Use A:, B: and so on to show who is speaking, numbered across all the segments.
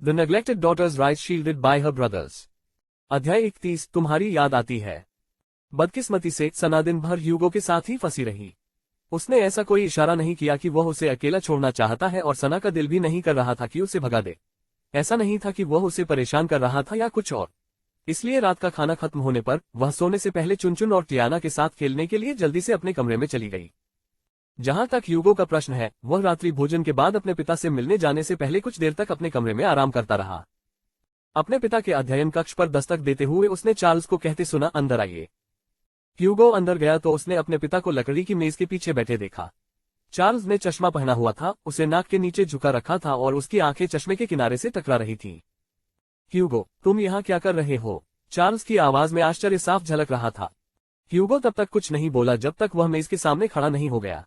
A: The neglected daughters rise shielded by her brothers. अध्याय 31। तुम्हारी याद आती है। बदकिस्मती से सना दिन भर ह्यूगो के साथ ही फंसी रही। उसने ऐसा कोई इशारा नहीं किया कि वह उसे अकेला छोड़ना चाहता है और सना का दिल भी नहीं कर रहा था कि उसे भगा दे। ऐसा नहीं था कि वह उसे परेशान कर रहा था या कुछ और। इसलिए रात का खाना खत्म होने पर वह सोने से पहले चुनचुन और टियाना के साथ खेलने के लिए जल्दी से अपने कमरे में चली गई। जहां तक ह्यूगो का प्रश्न है, वह रात्रि भोजन के बाद अपने पिता से मिलने जाने से पहले कुछ देर तक अपने कमरे में आराम करता रहा। अपने पिता के अध्ययन कक्ष पर दस्तक देते हुए उसने चार्ल्स को कहते सुना, अंदर आइए। ह्यूगो अंदर गया तो उसने अपने पिता को लकड़ी की मेज के पीछे बैठे देखा। चार्ल्स ने चश्मा पहना हुआ था, उसे नाक के नीचे झुका रखा था और उसकी आंखें चश्मे के किनारे से टकरा रही थीं। ह्यूगो, तुम यहाँ क्या कर रहे हो? चार्ल्स की आवाज में आश्चर्य साफ झलक रहा था। ह्यूगो तब तक कुछ नहीं बोला जब तक वह मेज के सामने खड़ा नहीं हो गया।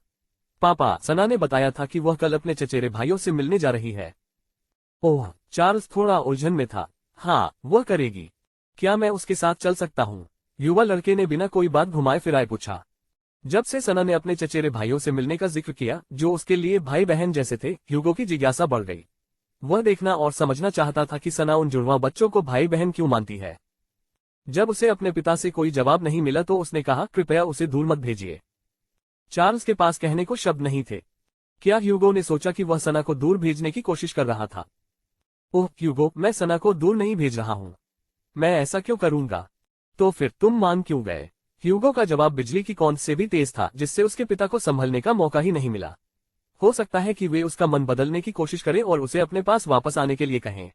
A: पापा, सना ने बताया था कि वह कल अपने चचेरे भाइयों से मिलने जा रही है। ओह, चार्ल्स थोड़ा उलझन में था। हाँ, वह करेगी। क्या मैं उसके साथ चल सकता हूँ? युवा लड़के ने बिना कोई बात घुमाए फिराए पूछा। जब से सना ने अपने चचेरे भाइयों से मिलने का जिक्र किया, जो उसके लिए भाई बहन जैसे थे, ह्यूगो की जिज्ञासा बढ़ गई। वह देखना और समझना चाहता था कि सना उन जुड़वा बच्चों को भाई बहन क्यों मानती है। जब उसे अपने पिता से कोई जवाब नहीं मिला तो उसने कहा, कृपया उसे दूर मत भेजिए। चार्ल्स के पास कहने को शब्द नहीं थे। क्या ह्यूगो ने सोचा कि वह सना को दूर भेजने की कोशिश कर रहा था? ओह ह्यूगो, मैं सना को दूर नहीं भेज रहा हूँ। मैं ऐसा क्यों करूंगा? तो फिर तुम मान क्यों गए? ह्यूगो का जवाब बिजली की कौंध से भी तेज था, जिससे उसके पिता को संभलने का मौका ही नहीं मिला। हो सकता है कि वे उसका मन बदलने की कोशिश करें और उसे अपने पास वापस आने के लिए कहें।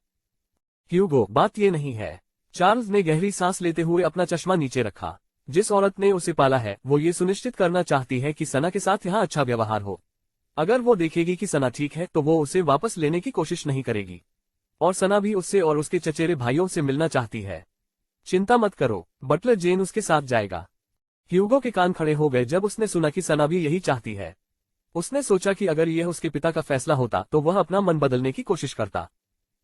A: ह्यूगो, बात ये नहीं है। चार्ल्स ने गहरी सांस लेते हुए अपना चश्मा नीचे रखा। जिस औरत ने उसे पाला है, वो ये सुनिश्चित करना चाहती है कि सना के साथ यहाँ अच्छा व्यवहार हो। अगर वो देखेगी कि सना ठीक है तो वो उसे वापस लेने की कोशिश नहीं करेगी। और सना भी उससे और उसके चचेरे भाइयों से मिलना चाहती है। चिंता मत करो, बटलर जेन उसके साथ जाएगा। ह्यूगो के कान खड़े हो गए जब उसने सुना कि सना भी यही चाहती है। उसने सोचा कि अगर यह उसके पिता का फैसला होता तो वह अपना मन बदलने की कोशिश करता,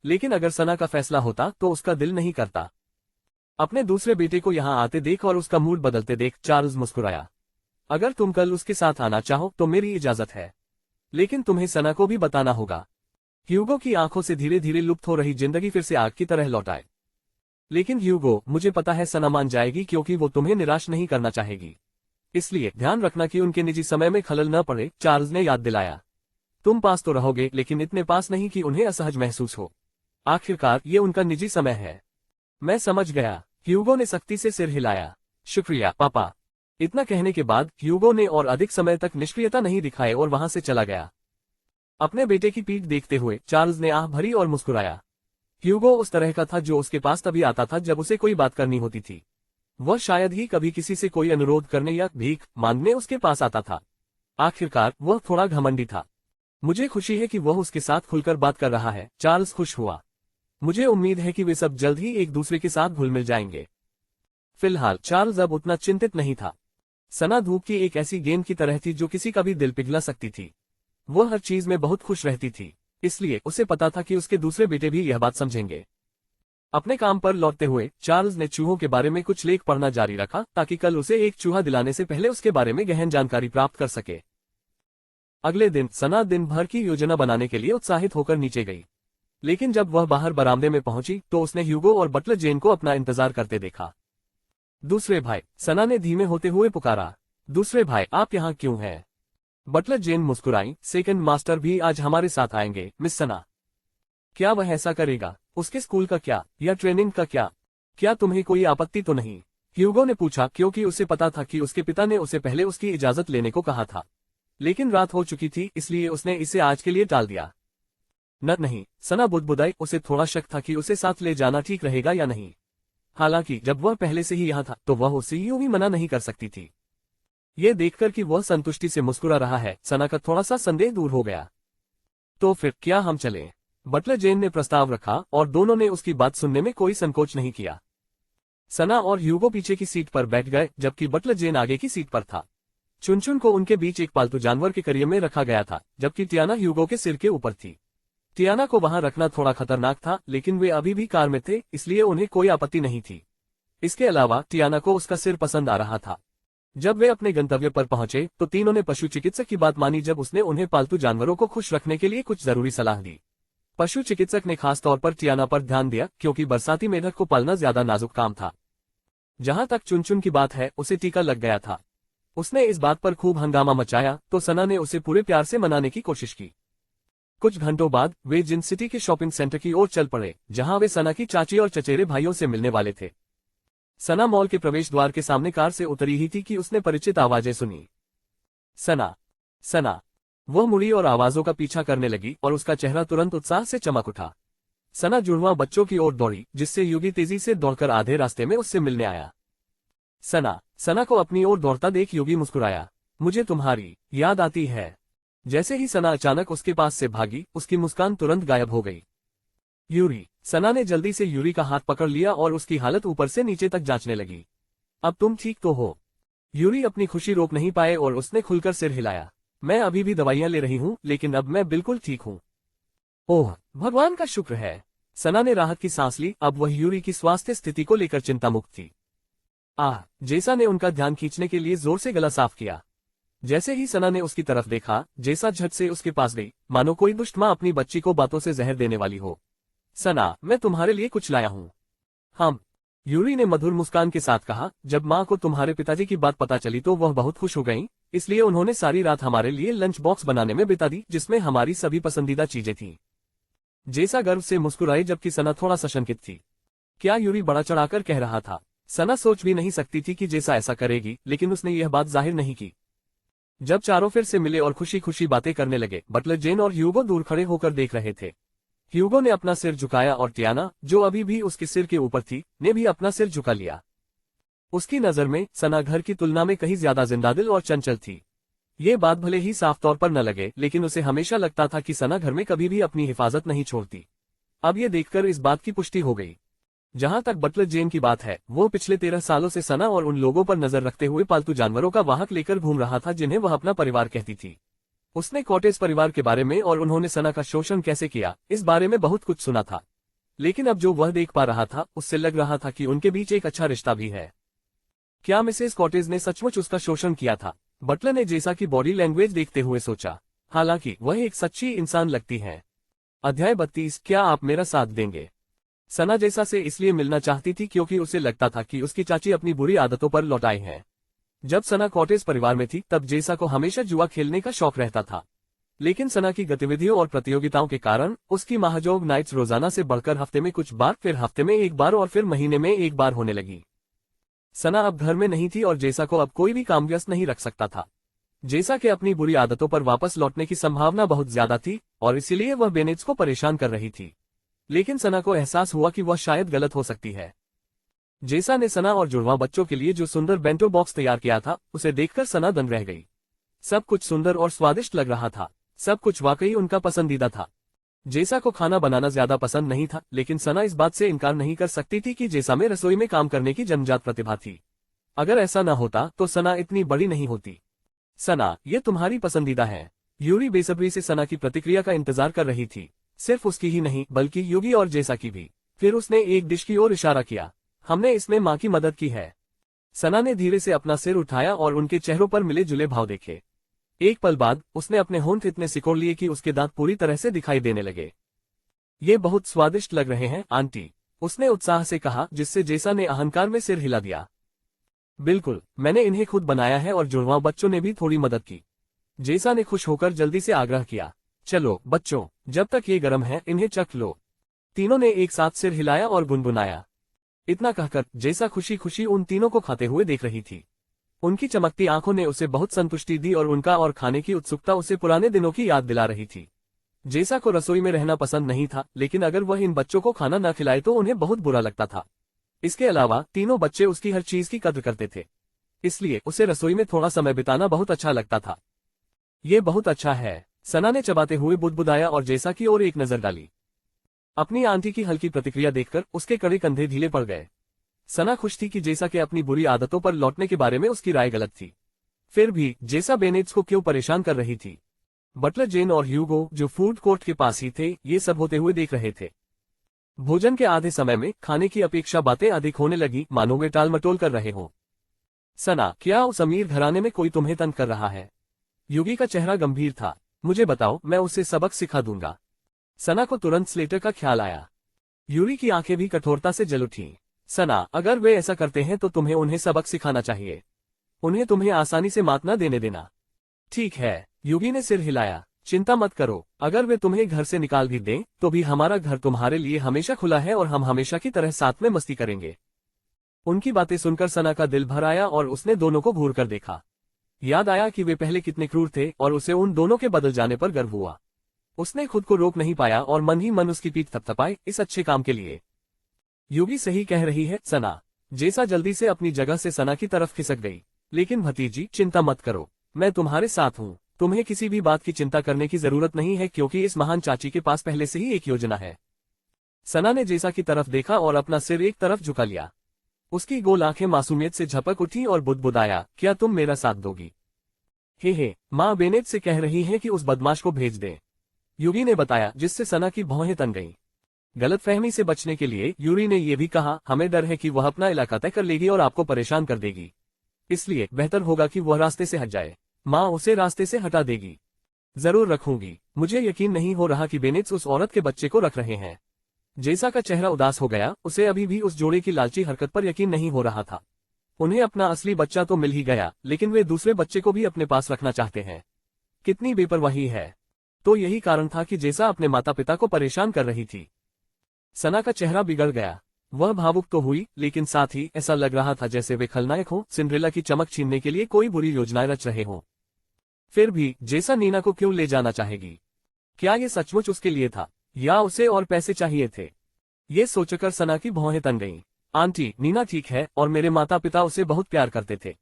A: लेकिन अगर सना का फैसला होता तो उसका दिल नहीं करता। अपने दूसरे बेटे को यहाँ आते देख और उसका मूड बदलते देख चार्ल्स मुस्कुराया। अगर तुम कल उसके साथ आना चाहो तो मेरी इजाजत है, लेकिन तुम्हें सना को भी बताना होगा। ह्यूगो की आंखों से धीरे धीरे लुप्त हो रही जिंदगी फिर से आग की तरह लौट आए। लेकिन ह्यूगो, मुझे पता है सना मान जाएगी क्योंकि वो तुम्हें निराश नहीं करना चाहेगी। इसलिए ध्यान रखना कि उनके निजी समय में खलल न पड़े, चार्ल्स ने याद दिलाया। तुम पास तो रहोगे, लेकिन इतने पास नहीं कि उन्हें असहज महसूस हो। आखिरकार ये उनका निजी समय है। मैं समझ गया। ह्यूगो ने सख्ती से सिर हिलाया। शुक्रिया पापा। इतना कहने के बाद ह्यूगो ने और अधिक समय तक निष्क्रियता नहीं दिखाए और वहां से चला गया। अपने बेटे की पीठ देखते हुए चार्ल्स ने आह भरी और मुस्कुराया। ह्यूगो उस तरह का था जो उसके पास तभी आता था जब उसे कोई बात करनी होती थी। वह शायद ही कभी किसी से कोई अनुरोध करने या भीख मांगने उसके पास आता था। आखिरकार वह थोड़ा घमंडी था। मुझे खुशी है कि वह उसके साथ खुलकर बात कर रहा है, चार्ल्स खुश हुआ। मुझे उम्मीद है कि वे सब जल्द ही एक दूसरे के साथ घुल मिल जाएंगे। फिलहाल चार्ल्स अब उतना चिंतित नहीं था। सना धूप की एक ऐसी गेंद की तरह थी जो किसी का भी दिल पिघला सकती थी। वह हर चीज में बहुत खुश रहती थी, इसलिए उसे पता था कि उसके दूसरे बेटे भी यह बात समझेंगे। अपने काम पर लौटते हुए चार्ल्स ने चूहों के बारे में कुछ लेख पढ़ना जारी रखा ताकि कल उसे एक चूहा दिलाने से पहले उसके बारे में गहन जानकारी प्राप्त कर सके। अगले दिन सना दिन भर की योजना बनाने के लिए उत्साहित होकर नीचे गई, लेकिन जब वह बाहर बरामदे में पहुंची तो उसने ह्यूगो और बटलर जेन को अपना इंतजार करते देखा। दूसरे भाई, सना ने धीमे होते हुए पुकारा। दूसरे भाई, आप यहाँ क्यों हैं? बटलर जेन मुस्कुराई। सेकंड मास्टर भी आज हमारे साथ आएंगे मिस सना। क्या वह ऐसा करेगा? उसके स्कूल का क्या, या ट्रेनिंग का क्या? क्या तुम्हें कोई आपत्ति तो नहीं? ह्यूगो ने पूछा, क्योंकि उसे पता था कि उसके पिता ने उसे पहले उसकी इजाजत लेने को कहा था, लेकिन रात हो चुकी थी इसलिए उसने इसे आज के लिए टाल दिया। नहीं, सना बुदबुदाई। उसे थोड़ा शक था कि उसे साथ ले जाना ठीक रहेगा या नहीं। हालांकि जब वह पहले से ही यहाँ था तो वह उसे यूं ही मना नहीं कर सकती थी। ये देखकर कि वह संतुष्टि से मुस्कुरा रहा है, सना का थोड़ा सा संदेह दूर हो गया। तो फिर क्या हम चलें? बटलर जेन ने प्रस्ताव रखा और दोनों ने उसकी बात सुनने में कोई संकोच नहीं किया। सना और ह्यूगो पीछे की सीट पर बैठ गए जबकि बटलर जेन आगे की सीट पर था। चुनचुन को उनके बीच एक पालतू जानवर के करीब में रखा गया था, जबकि टियाना ह्यूगो के सिर के ऊपर थी। टियाना को वहां रखना थोड़ा खतरनाक था, लेकिन वे अभी भी कार में थे इसलिए उन्हें कोई आपत्ति नहीं थी। इसके अलावा टियाना को उसका सिर पसंद आ रहा था। जब वे अपने गंतव्य पर पहुंचे तो तीनों ने पशु चिकित्सक की बात मानी जब उसने उन्हें पालतू जानवरों को खुश रखने के लिए कुछ जरूरी सलाह दी। पशु चिकित्सक ने खास तौर पर टियाना पर ध्यान दिया क्योंकि बरसाती मेंढक को पालना ज्यादा नाजुक काम था। जहां तक चुनचुन की बात है, उसे टीका लग गया था। उसने इस बात पर खूब हंगामा मचाया तो सना ने उसे पूरे प्यार से मनाने की कोशिश की। कुछ घंटों बाद वे जिन सिटी के शॉपिंग सेंटर की ओर चल पड़े, जहां वे सना की चाची और चचेरे भाइयों से मिलने वाले थे। सना मॉल के प्रवेश द्वार के सामने कार से उतरी ही थी कि उसने परिचित आवाजें सुनी। सना, सना। वह मुड़ी और आवाजों का पीछा करने लगी और उसका चेहरा तुरंत उत्साह से चमक उठा। सना जुड़वां बच्चों की ओर दौड़ी, जिससे युगी तेजी से दौड़कर आधे रास्ते में उससे मिलने आया। सना को अपनी ओर दौड़ता देख युगी मुस्कुराया। मुझे तुम्हारी याद आती है। जैसे ही सना अचानक उसके पास से भागी, उसकी मुस्कान तुरंत गायब हो गई। यूरी। सना ने जल्दी से यूरी का हाथ पकड़ लिया और उसकी हालत ऊपर से नीचे तक जांचने लगी। अब तुम ठीक तो हो? यूरी अपनी खुशी रोक नहीं पाए और उसने खुलकर सिर हिलाया। मैं अभी भी दवाइयां ले रही हूं, लेकिन अब मैं बिल्कुल ठीक हूं। ओह, भगवान का शुक्र है। सना ने राहत की सांस ली। अब वह यूरी की स्वास्थ्य स्थिति को लेकर चिंतामुक्त थी। जेसा ने उनका ध्यान खींचने के लिए जोर से गला साफ किया। जैसे ही सना ने उसकी तरफ देखा, जेसा झट से उसके पास गई, मानो कोई दुष्ट मां अपनी बच्ची को बातों से जहर देने वाली हो। सना, मैं तुम्हारे लिए कुछ लाया हूं। हम। यूरी ने मधुर मुस्कान के साथ कहा। जब मां को तुम्हारे पिताजी की बात पता चली तो वह बहुत खुश हो गईं, इसलिए उन्होंने सारी रात हमारे लिए लंच बॉक्स बनाने में बिता दी, जिसमें हमारी सभी पसंदीदा चीजें थीं। जेसा गर्व से मुस्कुराई, जबकि सना थोड़ा सशंकित थी। क्या यूरी बड़ा चढ़ाकर कह रहा था? सना सोच भी नहीं सकती थी कि जेसा ऐसा करेगी, लेकिन उसने यह बात जाहिर नहीं की। जब चारों फिर से मिले और खुशी खुशी बातें करने लगे, बटलर जेन और ह्यूगो दूर खड़े होकर देख रहे थे। ह्यूगो ने अपना सिर झुकाया और टियाना, जो अभी भी उसके सिर के ऊपर थी, ने भी अपना सिर झुका लिया। उसकी नजर में सना घर की तुलना में कहीं ज्यादा जिंदादिल और चंचल थी। ये बात भले ही साफ तौर पर न लगे, लेकिन उसे हमेशा लगता था कि सना घर में कभी भी अपनी हिफाजत नहीं छोड़ती। अब ये देखकर इस बात की पुष्टि हो गई। जहां तक बटलर जेन की बात है, वो पिछले 13 सालों से सना और उन लोगों पर नजर रखते हुए पालतू जानवरों का वाहक लेकर घूम रहा था जिन्हें वह अपना परिवार कहती थी। उसने कॉटेज परिवार के बारे में और उन्होंने सना का शोषण कैसे किया, इस बारे में बहुत कुछ सुना था। लेकिन अब जो वह देख पा रहा था, उससे लग रहा था कि उनके बीच एक अच्छा रिश्ता भी है। क्या मिसेस कॉटेज ने सचमुच उसका शोषण किया था? बटलर ने जेसा की बॉडी लैंग्वेज देखते हुए सोचा। हालांकि वह एक सच्ची इंसान लगती है। अध्याय 32। क्या आप मेरा साथ देंगे? सना जेसा से इसलिए मिलना चाहती थी क्योंकि उसे लगता था कि उसकी चाची अपनी बुरी आदतों पर लौट आई है। जब सना कॉटेज परिवार में थी, तब जेसा को हमेशा जुआ खेलने का शौक रहता था। लेकिन सना की गतिविधियों और प्रतियोगिताओं के कारण उसकी महाजोग नाइट्स रोजाना से बढ़कर हफ्ते में कुछ बार, फिर हफ्ते में एक बार और फिर महीने में एक बार होने लगी। सना अब घर में नहीं थी और जेसा को अब कोई भी काम व्यस्त नहीं रख सकता था। जेसा के अपनी बुरी आदतों पर वापस लौटने की संभावना बहुत ज्यादा थी और इसीलिए वह बेनेट्स को परेशान कर रही थी। लेकिन सना को एहसास हुआ कि वह शायद गलत हो सकती है। जेसा ने सना और जुड़वां बच्चों के लिए जो सुंदर बेंटो बॉक्स तैयार किया था, उसे देखकर सना दंग रह गई। सब कुछ सुंदर और स्वादिष्ट लग रहा था। सब कुछ वाकई उनका पसंदीदा था। जेसा को खाना बनाना ज्यादा पसंद नहीं था, लेकिन सना इस बात से इनकार नहीं कर सकती थी कि जेसा में रसोई में काम करने की जन्मजात प्रतिभा थी। अगर ऐसा न होता तो सना इतनी बड़ी नहीं होती। सना, ये तुम्हारी पसंदीदा है। यूरी बेसब्री से सना की प्रतिक्रिया का इंतजार कर रही थी। सिर्फ उसकी ही नहीं, बल्कि युगी और जेसा की भी। फिर उसने एक डिश की ओर इशारा किया। हमने इसमें माँ की मदद की है। सना ने धीरे से अपना सिर उठाया और उनके चेहरों पर मिले जुले भाव देखे। एक पल बाद उसने अपने होंठ इतने सिकोड़ लिए कि उसके दांत पूरी तरह से दिखाई देने लगे। ये बहुत स्वादिष्ट लग रहे हैं आंटी, उसने उत्साह से कहा, जिससे जेसा ने अहंकार में सिर हिला दिया। बिल्कुल, मैंने इन्हें खुद बनाया है और जुड़वां बच्चों ने भी थोड़ी मदद की। जेसा ने खुश होकर जल्दी से आग्रह किया। चलो बच्चों, जब तक ये गर्म है इन्हें चख लो। तीनों ने एक साथ सिर हिलाया और गुनगुनाया। इतना कहकर जेसा खुशी खुशी उन तीनों को खाते हुए देख रही थी। उनकी चमकती आंखों ने उसे बहुत संतुष्टि दी और उनका और खाने की उत्सुकता उसे पुराने दिनों की याद दिला रही थी। जेसा को रसोई में रहना पसंद नहीं था, लेकिन अगर वह इन बच्चों को खाना न खिलाए तो उन्हें बहुत बुरा लगता था। इसके अलावा तीनों बच्चे उसकी हर चीज की कद्र करते थे, इसलिए उसे रसोई में थोड़ा समय बिताना बहुत अच्छा लगता था। ये बहुत अच्छा है, सना ने चबाते हुए बुदबुदाया और जेसा की ओर एक नजर डाली। अपनी आंटी की हल्की प्रतिक्रिया देखकर उसके कड़े कंधे ढीले पड़ गए। सना खुश थी कि जेसा के अपनी बुरी आदतों पर लौटने के बारे में उसकी राय गलत थी। फिर भी जेसा बेनेट्स को क्यों परेशान कर रही थी? बटलर जेन और ह्यूगो, जो फूड कोर्ट के पास ही थे, ये सब होते हुए देख रहे थे। भोजन के आधे समय में खाने की अपेक्षा बातें अधिक होने लगी, मानो वे टाल मटोल कर रहे हों। सना, क्या उस अमीर घराने में कोई तुम्हें तंग कर रहा है? युगी का चेहरा गंभीर था। मुझे बताओ, मैं उसे सबक सिखा दूंगा। सना को तुरंत स्लेटर का ख्याल आया। यूरी की आंखें भी कठोरता से जल उठीं। सना, अगर वे ऐसा करते हैं तो तुम्हें उन्हें सबक सिखाना चाहिए। उन्हें तुम्हें आसानी से मात न देने देना। ठीक है, यूगी ने सिर हिलाया। चिंता मत करो, अगर वे तुम्हें घर से निकाल भी दें तो भी हमारा घर तुम्हारे लिए हमेशा खुला है और हम हमेशा की तरह साथ में मस्ती करेंगे। उनकी बातें सुनकर सना का दिल भर आया और उसने दोनों को घूर कर देखा। याद आया कि वे पहले कितने क्रूर थे और उसे उन दोनों के बदल जाने पर गर्व हुआ। उसने खुद को रोक नहीं पाया और मन ही मन उसकी पीठ थपथपाई इस अच्छे काम के लिए। यूगी सही कह रही है सना। जैसा जल्दी से अपनी जगह से सना की तरफ खिसक गई। लेकिन भतीजी, चिंता मत करो, मैं तुम्हारे साथ हूँ। तुम्हें किसी भी बात की चिंता करने की जरूरत नहीं है क्योंकि इस महान चाची के पास पहले से ही एक योजना है। सना ने जैसा की तरफ देखा और अपना सिर एक तरफ झुका लिया। उसकी गोल आंखें मासूमियत से झपक उठी और बुदबुदाया, क्या तुम मेरा साथ दोगी? हे, माँ बेनेट से कह रही है कि उस बदमाश को भेज दें, यूरी ने बताया, जिससे सना की भौहें तन गईं। गलतफहमी से बचने के लिए यूरी ने यह भी कहा, हमें डर है कि वह अपना इलाका तय कर लेगी और आपको परेशान कर देगी, इसलिए बेहतर होगा कि वह रास्ते से हट जाए। माँ उसे रास्ते से हटा देगी। जरूर रखूंगी। मुझे यकीन नहीं हो रहा कि बेनेट्स उस औरत के बच्चे को रख रहे हैं। जैसा का चेहरा उदास हो गया, उसे अभी भी उस जोड़े की लालची हरकत पर यकीन नहीं हो रहा था। उन्हें अपना असली बच्चा तो मिल ही गया, लेकिन वे दूसरे बच्चे को भी अपने पास रखना चाहते हैं। कितनी बेपरवाही है। तो यही कारण था कि जैसा अपने माता पिता को परेशान कर रही थी। सना का चेहरा बिगड़ गया। वह भावुक तो हुई, लेकिन साथ ही ऐसा लग रहा था जैसे वे खलनायक हों, सिंड्रेला की चमक छीनने के लिए कोई बुरी योजनाएं रच रहे हों। फिर भी जैसा नीना को क्यों ले जाना चाहेगी? क्या ये सचमुच उसके लिए था या उसे और पैसे चाहिए थे? ये सोचकर सना की भौहें तन गईं। आंटी, नीना ठीक है और मेरे माता पिता उसे बहुत प्यार करते थे।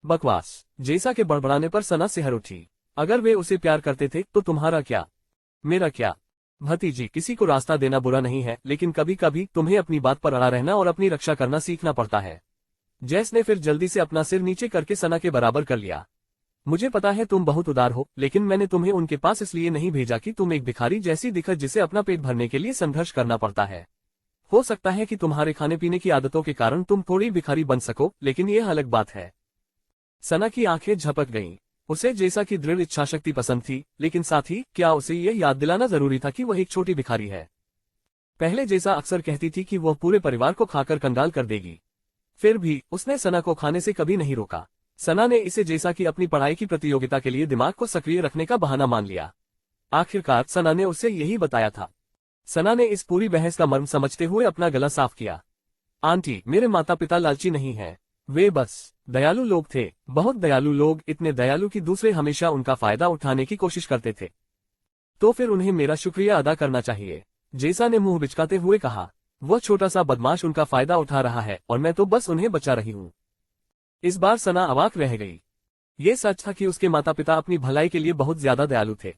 A: बकवास। जैसा के बड़बड़ाने पर सना सिहर उठी। अगर वे उसे प्यार करते थे तो तुम्हारा क्या, मेरा क्या? भतीजी, किसी को रास्ता देना बुरा नहीं है, लेकिन कभी कभी तुम्हें अपनी बात पर अड़ा रहना और अपनी रक्षा करना सीखना पड़ता है। जैस ने फिर जल्दी से अपना सिर नीचे करके सना के बराबर कर लिया। मुझे पता है तुम बहुत उदार हो, लेकिन मैंने तुम्हें उनके पास इसलिए नहीं भेजा कि तुम एक भिखारी जैसी दिखो जिसे अपना पेट भरने के लिए संघर्ष करना पड़ता है। हो सकता है कि तुम्हारे खाने पीने की आदतों के कारण तुम थोड़ी भिखारी बन सको, लेकिन यह अलग बात है। सना की आंखें झपक गईं। उसे जैसा की दृढ़ इच्छाशक्ति पसंद थी, लेकिन साथ ही क्या उसे यह याद दिलाना जरूरी था कि वह एक छोटी भिखारी है? पहले जैसा अक्सर कहती थी कि वह पूरे परिवार को खाकर कंगाल कर देगी। फिर भी उसने सना को खाने से कभी नहीं रोका। सना ने इसे जैसा कि अपनी पढ़ाई की प्रतियोगिता के लिए दिमाग को सक्रिय रखने का बहाना मान लिया। आखिरकार सना ने उसे यही बताया था। सना ने इस पूरी बहस का मर्म समझते हुए अपना गला साफ किया। आंटी, मेरे माता पिता लालची नहीं हैं। वे बस दयालु लोग थे, बहुत दयालु लोग, इतने दयालु कि दूसरे हमेशा उनका फायदा उठाने की कोशिश करते थे। तो फिर उन्हें मेरा शुक्रिया अदा करना चाहिए, जैसा ने मुंह बिचकाते हुए कहा। वह छोटा सा बदमाश उनका फायदा उठा रहा है और मैं तो बस उन्हें बचा रही हूँ। इस बार सना अवाक रह गई। ये सच था कि उसके माता पिता अपनी भलाई के लिए बहुत ज्यादा दयालु थे।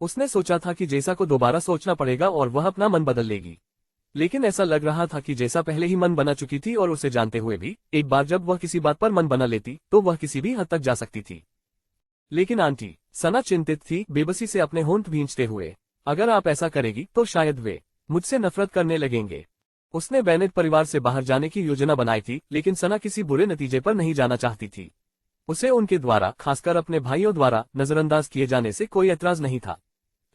A: उसने सोचा था कि जैसा को दोबारा सोचना पड़ेगा और वह अपना मन बदल लेगी, लेकिन ऐसा लग रहा था कि जैसा पहले ही मन बना चुकी थी और उसे जानते हुए भी एक बार जब वह किसी बात पर मन बना लेती तो वह किसी भी हद तक जा सकती थी। लेकिन आंटी, सना चिंतित थी, बेबसी से अपने होंठ भींचते हुए। अगर आप ऐसा करेगी तो शायद वे मुझसे नफरत करने लगेंगे। उसने बेनेट परिवार से बाहर जाने की योजना बनाई थी, लेकिन सना किसी बुरे नतीजे पर नहीं जाना चाहती थी। उसे उनके द्वारा, खासकर अपने भाइयों द्वारा नजरअंदाज किए जाने से कोई एतराज नहीं था,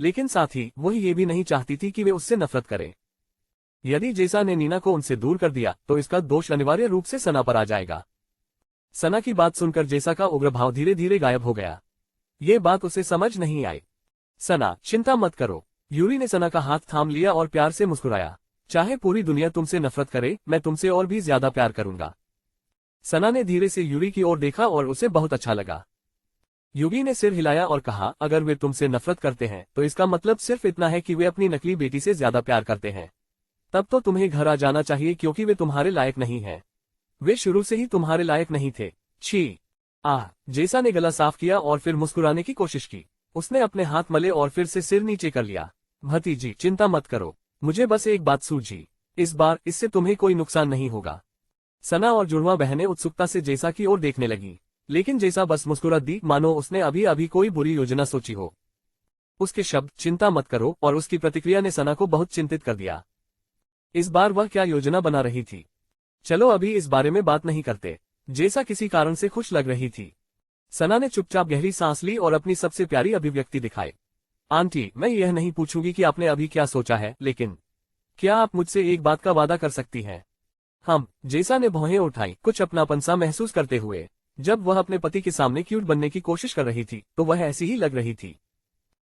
A: लेकिन साथ ही वह ये भी नहीं चाहती थी कि वे उससे नफरत करें। यदि जैसा ने नीना को उनसे दूर कर दिया तो इसका दोष अनिवार्य रूप से सना पर आ जाएगा। सना की बात सुनकर जैसा का उग्र भाव धीरे धीरे गायब हो गया। ये बात उसे समझ नहीं आई। सना, चिंता मत करो। यूरी ने सना का हाथ थाम लिया और प्यार से मुस्कुराया। चाहे पूरी दुनिया तुमसे नफरत करे, मैं तुमसे और भी ज्यादा प्यार करूंगा। सना ने धीरे से यूरी की ओर देखा और उसे बहुत अच्छा लगा। यूरी ने सिर हिलाया और कहा, अगर वे तुमसे नफरत करते हैं तो इसका मतलब सिर्फ इतना है कि वे अपनी नकली बेटी से ज्यादा प्यार करते हैं। तब तो तुम्हें घर आ जाना चाहिए क्योंकि वे तुम्हारे लायक नहीं हैं। वे शुरू से ही तुम्हारे लायक नहीं थे। छी! जैसा ने गला साफ किया और फिर मुस्कुराने की कोशिश की। उसने अपने हाथ मले और फिर से सिर नीचे कर लिया। भतीजी, चिंता मत करो, मुझे बस एक बात सूझी। इस बार इससे तुम्हें कोई नुकसान नहीं होगा। सना और जुड़वा बहनें उत्सुकता से जैसा की ओर देखने लगी, लेकिन जैसा बस मुस्कुरा दी मानो उसने अभी अभी कोई बुरी योजना सोची हो। उसके शब्द चिंता मत करो और उसकी प्रतिक्रिया ने सना को बहुत चिंतित कर दिया। इस बार वह क्या योजना बना रही थी? चलो अभी इस बारे में बात नहीं करते। जैसा किसी कारण से खुश लग रही थी। सना ने चुपचाप गहरी सांस ली और अपनी सबसे प्यारी अभिव्यक्ति दिखाई। आंटी, मैं यह नहीं पूछूंगी कि आपने अभी क्या सोचा है, लेकिन क्या आप मुझसे एक बात का वादा कर सकती हैं? जैसा ने भौहें उठाई, कुछ अपनापन सा महसूस करते हुए। जब वह अपने पति के सामने क्यूट बनने की कोशिश कर रही थी तो वह ऐसी ही लग रही थी।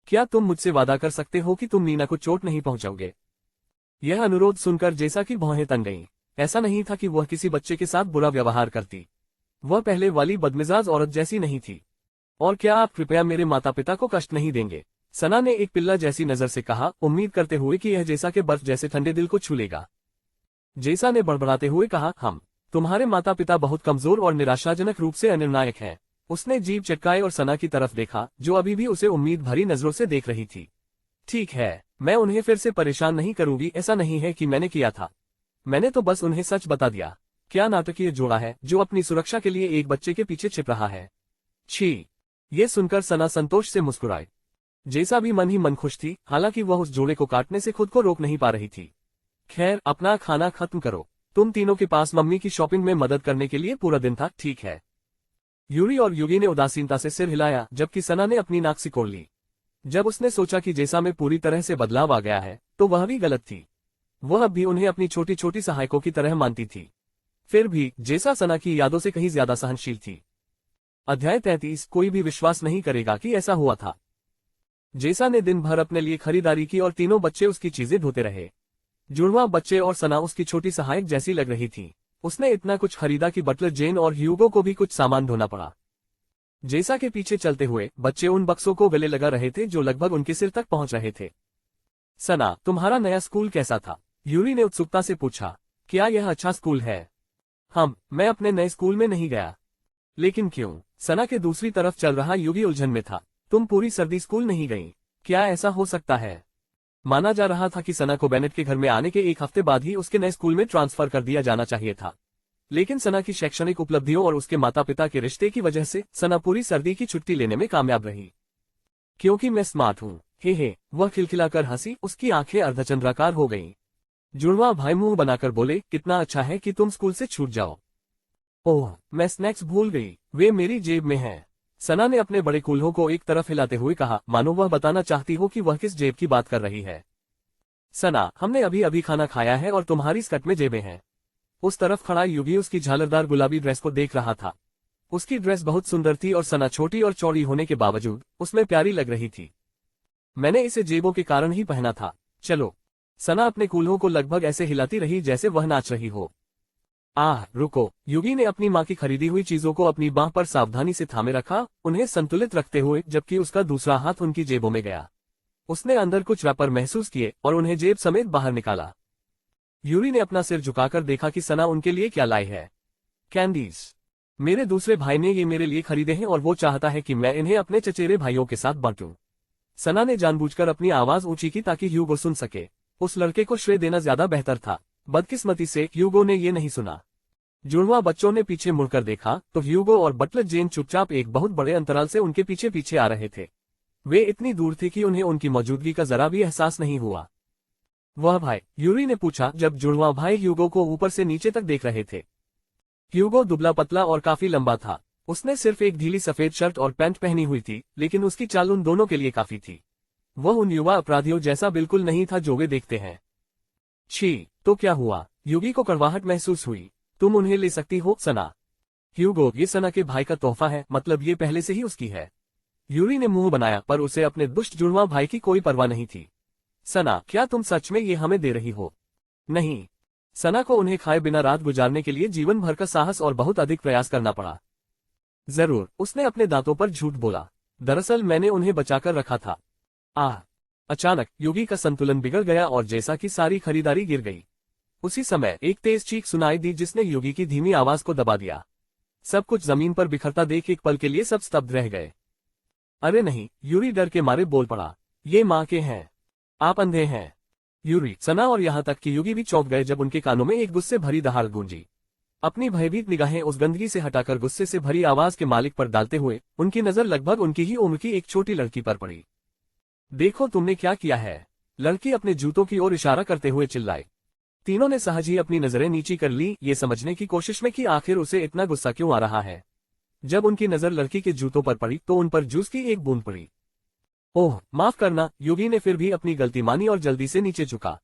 A: क्या तुम मुझसे वादा कर सकते हो कि तुम नीना को चोट नहीं पहुंचाओगे? यह अनुरोध सुनकर जैसा की भौहें तन गईं। ऐसा नहीं था कि वह किसी बच्चे के साथ बुरा व्यवहार करती। वह पहले वाली बदमिजाज औरत जैसी नहीं थी। और क्या आप कृपया मेरे माता पिता को कष्ट नहीं देंगे? सना ने एक पिल्ला जैसी नजर से कहा, उम्मीद करते हुए कि यह जैसा के बर्फ जैसे ठंडे दिल को छू लेगा। जैसा ने बड़बड़ाते हुए कहा, तुम्हारे माता पिता बहुत कमजोर और निराशाजनक रूप से अनिर्णायक हैं। उसने जीभ चटकाई और सना की तरफ देखा, जो अभी भी उसे उम्मीद भरी नजरों से देख रही थी। ठीक है, मैं उन्हें फिर से परेशान नहीं करूंगी। ऐसा नहीं है कि मैंने किया था, मैंने तो बस उन्हें सच बता दिया। क्या नाटकीय जोड़ा है जो अपनी सुरक्षा के लिए एक बच्चे के पीछे छिप रहा है। छी! ये सुनकर सना संतोष से मुस्कुराई। जैसा भी मन ही मन खुश थी, हालांकि वह उस जोड़े को काटने से खुद को रोक नहीं पा रही थी। खैर, अपना खाना खत्म करो। तुम तीनों के पास मम्मी की शॉपिंग में मदद करने के लिए पूरा दिन था, ठीक है? यूरी और युगी ने उदासीनता से सिर हिलाया, जबकि सना ने अपनी नाक सिकोड़ ली। जब उसने सोचा कि जैसा में पूरी तरह से बदलाव आ गया है, तो वह भी गलत थी। वह अब भी उन्हें अपनी छोटी छोटी सहायकों की तरह मानती थी। फिर भी जैसा सना की यादों से कहीं ज्यादा सहनशील थी। अध्याय 33। कोई भी विश्वास नहीं करेगा कि ऐसा हुआ था। जैसा ने दिन भर अपने लिए खरीदारी की और तीनों बच्चे उसकी चीजें धोते रहे। जुड़वा बच्चे और सना उसकी छोटी सहायक जैसी लग रही थी। उसने इतना कुछ खरीदा कि बटलर जेन और ह्यूगो को भी कुछ सामान धोना पड़ा। जैसा के पीछे चलते हुए बच्चे उन बक्सों को गले लगा रहे थे जो लगभग उनके सिर तक पहुंच रहे थे। सना, तुम्हारा नया स्कूल कैसा था? यूरी ने उत्सुकता से पूछा। क्या यह अच्छा स्कूल है? मैं अपने नए स्कूल में नहीं गया। लेकिन क्यों? सना के दूसरी तरफ चल रहा युगी उलझन में था। तुम पूरी सर्दी स्कूल नहीं गई? क्या ऐसा हो सकता है? माना जा रहा था कि सना को बेनेट के घर में आने के एक हफ्ते बाद ही उसके नए स्कूल में ट्रांसफर कर दिया जाना चाहिए था। लेकिन सना की शैक्षणिक उपलब्धियों और उसके माता पिता के रिश्ते की वजह से सना पूरी सर्दी की छुट्टी लेने में कामयाब रही। क्योंकि मैं स्मार्ट हूँ, हे, वह खिलखिलाकर हंसी। उसकी आंखें अर्धचंद्राकार हो गईं। जुड़वा भाई मुंह बनाकर बोले, कितना अच्छा है कि तुम स्कूल से छूट जाओ। ओह, मैं स्नैक्स भूल गई, वे मेरी जेब में हैं। सना ने अपने बड़े कूल्हों को एक तरफ हिलाते हुए कहा, मानो वह बताना चाहती हो कि वह किस जेब की बात कर रही है। सना, हमने अभी अभी खाना खाया है और तुम्हारी स्कर्ट में जेबें हैं। उस तरफ खड़ा युगी उसकी झालरदार गुलाबी ड्रेस को देख रहा था। उसकी ड्रेस बहुत सुंदर थी और सना छोटी और चौड़ी होने के बावजूद उसमें प्यारी लग रही थी। मैंने इसे जेबों के कारण ही पहना था। चलो। सना अपने कूल्हों को लगभग ऐसे हिलाती रही जैसे वह नाच रही हो। रुको। युगी ने अपनी मां की खरीदी हुई चीजों को अपनी बांह पर सावधानी से थामे रखा, उन्हें संतुलित रखते हुए, जबकि उसका दूसरा हाथ उनकी जेबों में गया। उसने अंदर कुछ रैपर महसूस किए और उन्हें जेब समेत बाहर निकाला। यूरी ने अपना सिर झुकाकर देखा कि सना उनके लिए क्या लाई है। कैंडीज। मेरे दूसरे भाई ने ये मेरे लिए खरीदे हैं और वो चाहता है कि मैं इन्हें अपने चचेरे भाइयों के साथ बांटूं। सना ने जानबूझकर अपनी आवाज ऊंची की ताकि ह्यूगो सुन सके। उस लड़के को श्रेय देना ज्यादा बेहतर था। बदकिस्मती से ह्यूगो ने ये नहीं सुना। जुड़वा बच्चों ने पीछे मुड़कर देखा तो ह्यूगो और बटलर जेन चुपचाप एक बहुत बड़े अंतराल से उनके पीछे पीछे आ रहे थे। वे इतनी दूर थे कि उन्हें उनकी मौजूदगी का जरा भी एहसास नहीं हुआ। वह भाई? यूरी ने पूछा जब जुड़वा भाई ह्यूगो को ऊपर से नीचे तक देख रहे थे। ह्यूगो दुबला पतला और काफी लंबा था। उसने सिर्फ एक ढीली सफेद शर्ट और पैंट पहनी हुई थी, लेकिन उसकी चाल उन दोनों के लिए काफी थी। वह उन युवा अपराधियों जैसा बिल्कुल नहीं था जो वे देखते हैं। छी, तो क्या हुआ? युगी को कड़वाहट महसूस हुई। तुम उन्हें ले सकती हो सना। ह्यूगो, ये सना के भाई का तोहफा है, मतलब ये पहले से ही उसकी है। यूरी ने मुंह बनाया, पर उसे अपने दुष्ट जुड़वा भाई की कोई परवाह नहीं थी। सना, क्या तुम सच में ये हमें दे रही हो? नहीं। सना को उन्हें खाए बिना रात गुजारने के लिए जीवन भर का साहस और बहुत अधिक प्रयास करना पड़ा। जरूर, उसने अपने दांतों पर झूठ बोला। दरअसल मैंने उन्हें बचाकर रखा था। अचानक युगी का संतुलन बिगड़ गया और जैसा कि सारी खरीदारी गिर गई। उसी समय एक तेज चीख सुनाई दी जिसने युगी की धीमी आवाज को दबा दिया। सब कुछ जमीन पर बिखरता देख एक पल के लिए सब स्तब्ध रह गए। अरे नहीं, यूरी डर के मारे बोल पड़ा। ये माँ के हैं। आप अंधे हैं। यूरी, सना और यहाँ तक कि युगी भी चौंक गए जब उनके कानों में एक गुस्से भरी दहाड़ गूंजी। अपनी भयभीत निगाहें उस गंदगी से हटाकर गुस्से से भरी आवाज के मालिक पर डालते हुए उनकी नजर लगभग उनकी ही उम्र की एक छोटी लड़की पर पड़ी। देखो तुमने क्या किया है। लड़की अपने जूतों की ओर इशारा करते हुए चिल्लाई। तीनों ने सहज ही अपनी नजरें नीची कर ली, ये समझने की कोशिश में कि आखिर उसे इतना गुस्सा क्यों आ रहा है। जब उनकी नजर लड़की के जूतों पर पड़ी तो उन पर जूस की एक बूंद पड़ी। ओह माफ करना, युगी ने फिर भी अपनी गलती मानी और जल्दी से नीचे झुका।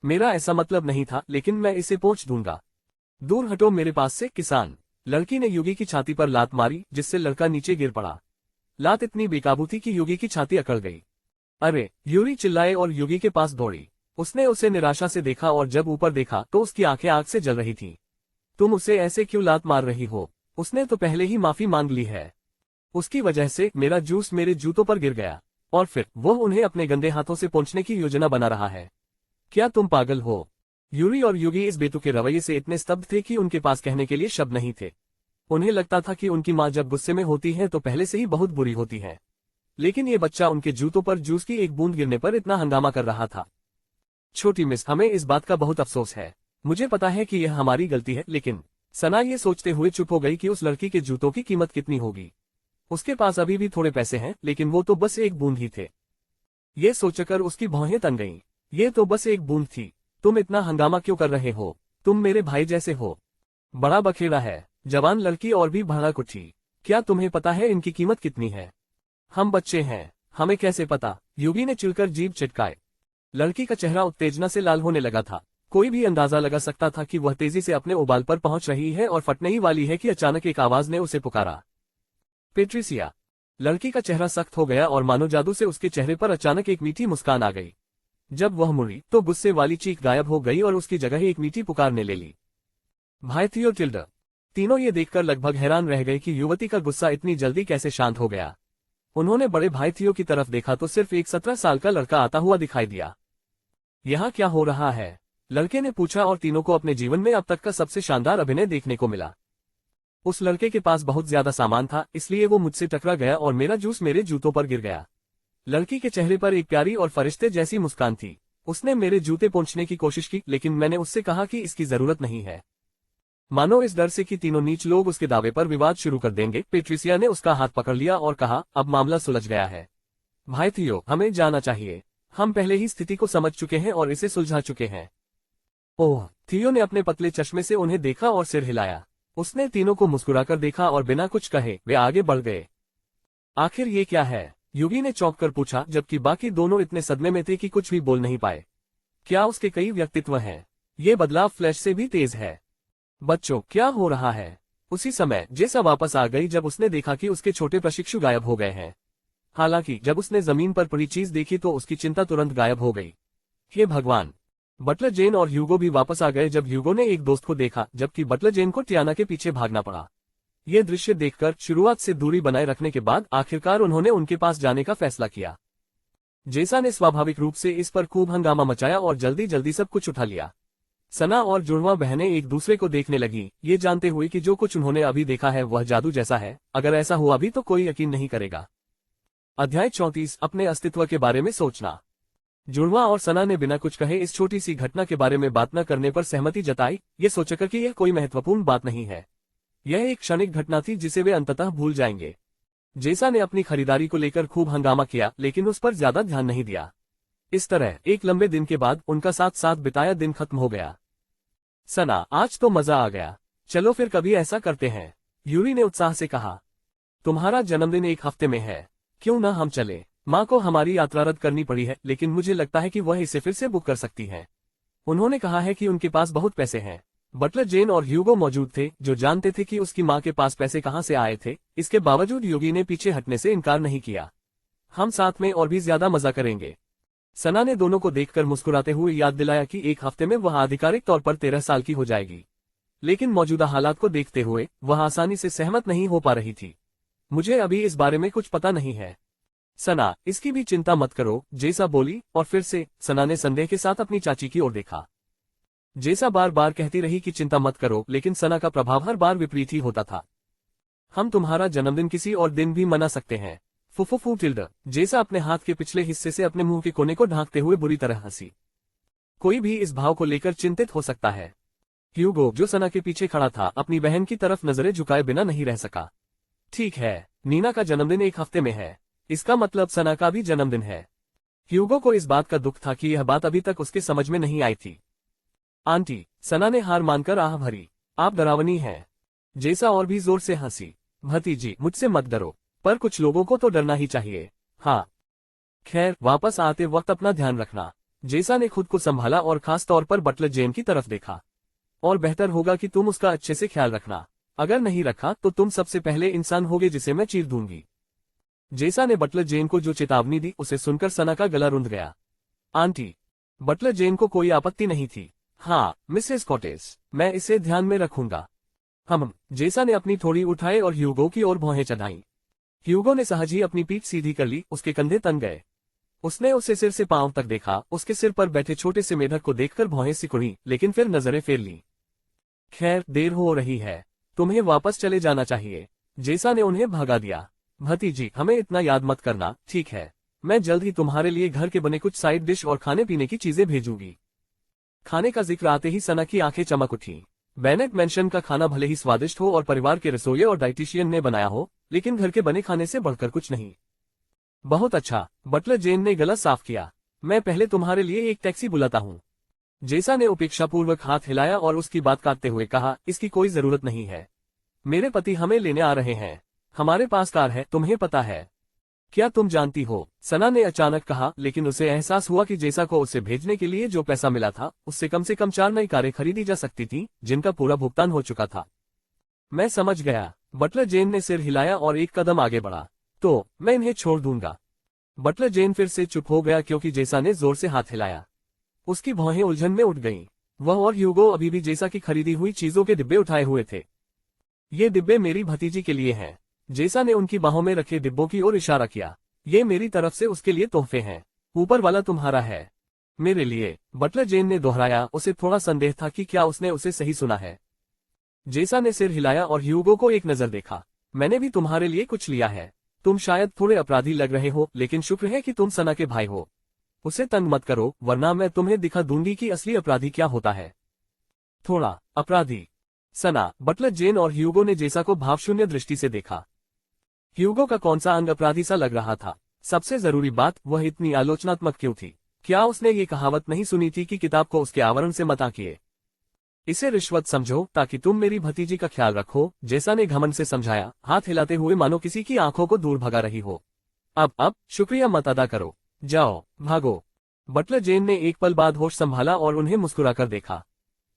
A: मेरा ऐसा मतलब नहीं था, लेकिन मैं इसे पोंछ दूंगा। दूर हटो मेरे पास से किसान। लड़की ने युगी की छाती पर लात मारी, जिससे लड़का नीचे गिर पड़ा। लात इतनी बेकाबू थी कि युगी की छाती अकड़ गई। अरे, यूरी चिल्लाए और युगी के पास दौड़ी। उसने उसे निराशा से देखा और जब ऊपर देखा तो उसकी आंखें आग से जल रही थीं। तुम उसे ऐसे क्यों लात मार रही हो? उसने तो पहले ही माफी मांग ली है। उसकी वजह से मेरा जूस मेरे जूतों पर गिर गया, और फिर वो उन्हें अपने गंदे हाथों से पोंछने की योजना बना रहा है। क्या तुम पागल हो? यूरी और युगी इस बेतुके रवैये से इतने स्तब्ध थे कि उनके पास कहने के लिए शब्द नहीं थे। उन्हें लगता था कि उनकी माँ जब गुस्से में होती है तो पहले से ही बहुत बुरी होती है, लेकिन ये बच्चा उनके जूतों पर जूस की एक बूंद गिरने पर इतना हंगामा कर रहा था। छोटी मिस, हमें इस बात का बहुत अफसोस है। मुझे पता है कि यह हमारी गलती है, लेकिन सना ये सोचते हुए चुप हो गई कि उस लड़की के जूतों की कीमत कितनी होगी। उसके पास अभी भी थोड़े पैसे हैं, लेकिन वो तो बस एक बूंद ही थे। ये सोचकर उसकी भौहें तन गईं। ये तो बस एक बूंद थी। तुम इतना हंगामा क्यों कर रहे हो? तुम मेरे भाई जैसे हो। बड़ा बखेड़ा है। जवान लड़की और भी भड़क उठी। क्या तुम्हें पता है इनकी कीमत कितनी है? हम बच्चे हैं, हमें कैसे पता? युगी ने चिढ़कर जीभ चटकाए। लड़की का चेहरा उत्तेजना से लाल होने लगा था। कोई भी अंदाजा लगा सकता था कि वह तेजी से अपने उबाल पर पहुंच रही है और फटने ही वाली है कि अचानक एक आवाज ने उसे पुकारा, पेट्रिसिया। लड़की का चेहरा सख्त हो गया और मानो जादू से उसके चेहरे पर अचानक एक मीठी मुस्कान आ गई। जब वह मुड़ी तो गुस्से वाली चीख गायब हो गई और उसकी जगह एक मीठी पुकारने ले ली, भाई थियोटिल्ड। तीनों ये देखकर लगभग हैरान रह गए कि युवती का गुस्सा इतनी जल्दी कैसे शांत हो गया। उन्होंने बड़े भाई थियो की तरफ देखा तो सिर्फ एक 17 साल का लड़का आता हुआ दिखाई दिया। यहाँ क्या हो रहा है? लड़के ने पूछा और तीनों को अपने जीवन में अब तक का सबसे शानदार अभिनय देखने को मिला। उस लड़के के पास बहुत ज्यादा सामान था, इसलिए वो मुझसे टकरा गया और मेरा जूस मेरे जूतों पर गिर गया। लड़की के चेहरे पर एक प्यारी और फरिश्ते जैसी मुस्कान थी। उसने मेरे जूते पोंछने की कोशिश की, लेकिन मैंने उससे कहा कि इसकी जरूरत नहीं है। मानो इस डर से कि तीनों नीच लोग उसके दावे पर विवाद शुरू कर देंगे, पेट्रिसिया ने उसका हाथ पकड़ लिया और कहा, अब मामला सुलझ गया है। भाई थियो, हमें जाना चाहिए। हम पहले ही स्थिति को समझ चुके हैं और इसे सुलझा चुके हैं। ओह, थियो ने अपने पतले चश्मे से उन्हें देखा और सिर हिलाया। उसने तीनों को मुस्कुराकर देखा और बिना कुछ कहे वे आगे बढ़ गए। आखिर ये क्या है? युगी ने चौंक कर पूछा, जबकि बाकी दोनों इतने सदमे में थे कि कुछ भी बोल नहीं पाए। क्या उसके कई व्यक्तित्व हैं? ये बदलाव फ्लैश से भी तेज है। बच्चों, क्या हो रहा है? उसी समय जेसा वापस आ गई जब उसने देखा कि उसके छोटे प्रशिक्षु गायब हो गए हैं। हालांकि जब उसने जमीन पर पड़ी चीज देखी तो उसकी चिंता तुरंत गायब हो गई। हे भगवान! बटलर जेन और ह्यूगो भी वापस आ गए जब ह्यूगो ने एक दोस्त को देखा, जबकि बटलर जेन को टियाना के पीछे भागना पड़ा। ये दृश्य देखकर शुरुआत से दूरी बनाए रखने के बाद आखिरकार उन्होंने उनके पास जाने का फैसला किया। जेसा ने स्वाभाविक रूप से इस पर खूब हंगामा मचाया और जल्दी जल्दी सब कुछ उठा लिया। सना और जुड़वा बहनें एक दूसरे को देखने लगी, ये जानते हुए कि जो कुछ उन्होंने अभी देखा है वह जादू जैसा है। अगर ऐसा हुआ भी तो कोई यकीन नहीं करेगा। अध्याय 34, अपने अस्तित्व के बारे में सोचना। जुड़वा और सना ने बिना कुछ कहे इस छोटी सी घटना के बारे में बात न करने पर सहमति जताई, ये सोचकर कि यह कोई महत्वपूर्ण बात नहीं है। यह एक क्षणिक घटना थी जिसे वे अंततः भूल जाएंगे। जेसा ने अपनी खरीदारी को लेकर खूब हंगामा किया, लेकिन उस पर ज्यादा ध्यान नहीं दिया। इस तरह एक लंबे दिन के बाद उनका साथ साथ बिताया दिन खत्म हो गया। सना, आज तो मजा आ गया। चलो फिर कभी ऐसा करते हैं, यूरी ने उत्साह से कहा। तुम्हारा जन्मदिन एक हफ्ते में है, क्यों न हम चले? माँ को हमारी यात्रा रद्द करनी पड़ी है, लेकिन मुझे लगता है कि वह इसे फिर से बुक कर सकती हैं। उन्होंने कहा है कि उनके पास बहुत पैसे हैं। बटलर जेन और ह्यूगो मौजूद थे, जो जानते थे कि उसकी माँ के पास पैसे कहाँ से आए थे। इसके बावजूद युगी ने पीछे हटने से इनकार नहीं किया। हम साथ में और भी ज्यादा मजा करेंगे। सना ने दोनों को देखकर मुस्कुराते हुए याद दिलाया कि एक हफ्ते में वह आधिकारिक तौर पर 13 साल की हो जाएगी, लेकिन मौजूदा हालात को देखते हुए वह आसानी से सहमत नहीं हो पा रही थी। मुझे अभी इस बारे में कुछ पता नहीं है। सना, इसकी भी चिंता मत करो, जेसा बोली, और फिर से सना ने संदेह के साथ अपनी चाची की ओर देखा। जेसा बार बार कहती रही कि चिंता मत करो, लेकिन सना का प्रभाव हर बार विपरीत ही होता था। हम तुम्हारा जन्मदिन किसी और दिन भी मना सकते हैं, फुफुफू टिल्ड। जेसा अपने हाथ के पिछले हिस्से से अपने मुंह के कोने को ढांकते हुए बुरी तरह हंसी। कोई भी इस भाव को लेकर चिंतित हो सकता है। ह्यूगो, जो सना के पीछे खड़ा था, अपनी बहन की तरफ नजरें झुकाए बिना नहीं रह सका। ठीक है, नीना का जन्मदिन एक हफ्ते में है, इसका मतलब सना का भी जन्मदिन है। ह्यूगो को इस बात का दुख था कि यह बात अभी तक उसके समझ में नहीं आई थी। आंटी, सना ने हार मानकर आह भरी, आप डरावनी हैं। जेसा और भी जोर से हंसी। भतीजी, मुझसे मत डरो, पर कुछ लोगों को तो डरना ही चाहिए। हाँ, खैर, वापस आते वक्त अपना ध्यान रखना। जेसा ने खुद को संभाला और खास तौर पर बटलर जेन की तरफ देखा। और बेहतर होगा कि तुम उसका अच्छे से ख्याल रखना। अगर नहीं रखा तो तुम सबसे पहले इंसान होगे जिसे मैं चीर दूंगी। जेसा ने बटलर जेन को जो चेतावनी दी उसे सुनकर सना का गला रुंध गया। आंटी। बटलर जेन को कोई आपत्ति नहीं थी। हाँ मिसेस कॉटेज, मैं इसे ध्यान में रखूंगा। जेसा ने अपनी थोड़ी उठाए और ह्यूगो की ओर भौहें चढ़ाई। ह्यूगो ने सहज ही अपनी पीठ सीधी कर ली, उसके कंधे तन गए। उसने उसे सिर से पांव तक देखा, उसके सिर पर बैठे छोटे से मेढक को देखकर भौहें सिकुड़ी, लेकिन फिर नजरें फेर ली। खैर, देर हो रही है, तुम्हें वापस चले जाना चाहिए। जेसा ने उन्हें भगा दिया। भतीजी, हमें इतना याद मत करना, ठीक है? मैं जल्द ही तुम्हारे लिए घर के बने कुछ साइड डिश और खाने पीने की चीजें भेजूंगी। खाने का जिक्र आते ही सना की आंखें चमक उठी। बेनेट मेंशन का खाना भले ही स्वादिष्ट हो और परिवार के रसोइये और डाइटिशियन ने बनाया हो, लेकिन घर के बने खाने से बढ़कर कुछ नहीं। बहुत अच्छा, बटलर जेन ने गला साफ किया। मैं पहले तुम्हारे लिए एक टैक्सी बुलाता हूँ। जेसा ने उपेक्षापूर्वक हाथ हिलाया और उसकी बात काटते हुए कहा, इसकी कोई जरूरत नहीं है। मेरे पति हमें लेने आ रहे हैं। हमारे पास कार है, तुम्हें पता है। क्या तुम जानती हो? सना ने अचानक कहा, लेकिन उसे एहसास हुआ कि जेसा को उसे भेजने के लिए जो पैसा मिला था, उससे कम से कम 4 नई कारें खरीदी जा सकती थी, जिनका पूरा भुगतान हो चुका था। मैं समझ गया। बटलर जेन ने सिर हिलाया और एक कदम आगे बढ़ा। तो मैं इन्हें छोड़ दूंगा। बटलर जेन फिर से चुप हो गया क्योंकि जेसा ने जोर से हाथ हिलाया। उसकी भौहें उलझन में उठ गईं। वह और ह्यूगो अभी भी जेसा की खरीदी हुई चीजों के डिब्बे उठाए हुए थे। ये डिब्बे मेरी भतीजी के लिए हैं। जेसा ने उनकी बाहों में रखे डिब्बों की ओर इशारा किया। ये मेरी तरफ से उसके लिए तोहफे हैं। ऊपर वाला तुम्हारा है। मेरे लिए, बटलर जेन ने दोहराया। उसे थोड़ा संदेह था कि क्या उसने उसे सही सुना है। जेसा ने सिर हिलाया और ह्यूगो को एक नजर देखा। मैंने भी तुम्हारे लिए कुछ लिया है। तुम शायद थोड़े अपराधी लग रहे हो, लेकिन शुक्र है कि तुम सना के भाई हो। उसे तंग मत करो, वरना मैं तुम्हें दिखा दूंगी कि असली अपराधी क्या होता है। थोड़ा अपराधी? सना, बटलर जेन और ह्यूगो ने जेसा को भावशून्य दृष्टि से देखा। ह्यूगो का कौन सा अंग अपराधी सा लग रहा था? सबसे जरूरी बात, वह इतनी आलोचनात्मक क्यों थी? क्या उसने ये कहावत नहीं सुनी थी कि किताब को उसके आवरण से मत आंकिए? इसे रिश्वत समझो ताकि तुम मेरी भतीजी का ख्याल रखो, जेसा ने घमंड से समझाया, हाथ हिलाते हुए मानो किसी की आंखों को दूर भगा रही हो। अब शुक्रिया मत अदा करो। जाओ, भागो। बटलर जेन ने एक पल बाद होश संभाला और उन्हें मुस्कुराकर देखा।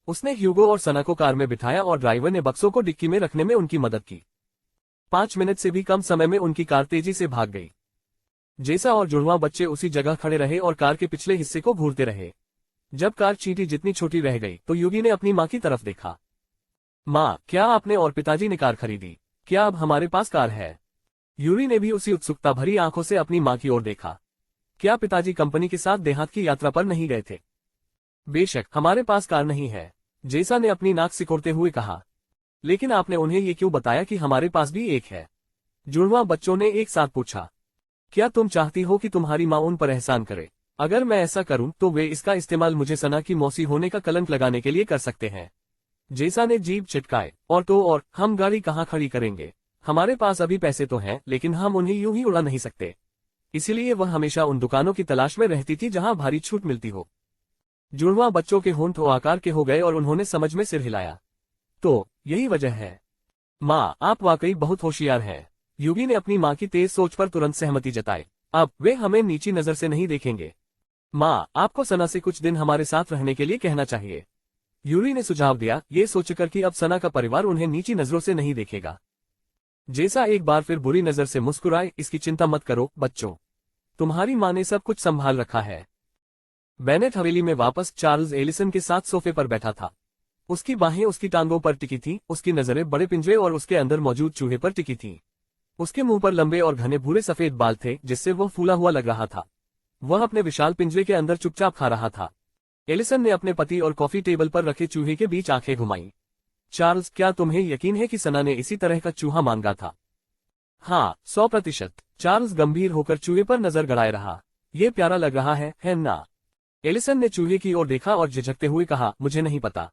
A: उसने ह्यूगो और सना को कार में बिठाया और ड्राइवर ने बक्सों को डिक्की में रखने में उनकी मदद की। 5 मिनट से भी कम समय में उनकी कार तेजी से भाग गई। जेसा और जुड़वां बच्चे उसी जगह खड़े रहे और कार के पिछले हिस्से को घूरते रहे। जब कार चींटी जितनी छोटी रह गई तो युगी ने अपनी माँ की तरफ देखा। माँ, क्या आपने और पिताजी ने कार खरीदी? क्या अब हमारे पास कार है? यूरी ने भी उसी उत्सुकता भरी आंखों से अपनी माँ की ओर देखा। क्या पिताजी कंपनी के साथ देहात की यात्रा पर नहीं गए थे? बेशक, हमारे पास कार नहीं है, जेसा ने अपनी नाक सिकोड़ते हुए कहा। लेकिन आपने उन्हें ये क्यों बताया कि हमारे पास भी एक है? जुड़वां बच्चों ने एक साथ पूछा। क्या तुम चाहती हो कि तुम्हारी माँ उन पर एहसान करे? अगर मैं ऐसा करूं तो वे इसका इस्तेमाल मुझे सना की मौसी होने का कलंक लगाने के लिए कर सकते हैं। जेसा ने जीभ चिटकाए। और हम गाड़ी कहाँ खड़ी करेंगे? हमारे पास अभी पैसे तो हैं, लेकिन हम उन्हें यूं ही उड़ा नहीं सकते। इसीलिए वह हमेशा उन दुकानों की तलाश में रहती थी जहां भारी छूट मिलती हो। जुड़वां बच्चों के होंठ आकार के हो गए और उन्होंने समझ में सिर हिलाया। तो यही वजह है। माँ, आप वाकई बहुत होशियार हैं। युगी ने अपनी माँ की तेज सोच पर तुरंत सहमति जताई। अब वे हमें नीची नजर से नहीं देखेंगे। माँ, आपको सना से कुछ दिन हमारे साथ रहने के लिए कहना चाहिए। यूरी ने सुझाव दिया, ये सोचकर कि अब सना का परिवार उन्हें नीची नजरों से नहीं देखेगा। जेसा एक बार फिर बुरी नजर से मुस्कुराए। इसकी चिंता मत करो बच्चों, तुम्हारी माँ ने सब कुछ संभाल रखा है। बेनेट हवेली में वापस चार्ल्स एलिसन के साथ सोफे पर बैठा था। उसकी बाहें उसकी टांगों पर टिकी थीं, उसकी नजरें बड़े पिंजरे और उसके अंदर मौजूद चूहे पर टिकी थीं। उसके मुंह पर लंबे और घने भूरे सफेद बाल थे, जिससे वह फूला हुआ लग रहा था। वह अपने विशाल पिंजरे के अंदर चुपचाप खा रहा था। एलिसन ने अपने पति और कॉफी टेबल पर रखे चूहे के बीच आंखें घुमाई। चार्ल्स, क्या तुम्हें यकीन है कि सना ने इसी तरह का चूहा मांगा था? हाँ, 100%। चार्ल्स गंभीर होकर चूहे पर नजर गड़ाए रहा। ये प्यारा लग रहा है ना? एलिसन ने चूहे की ओर देखा और झिझकते हुए कहा, मुझे नहीं पता।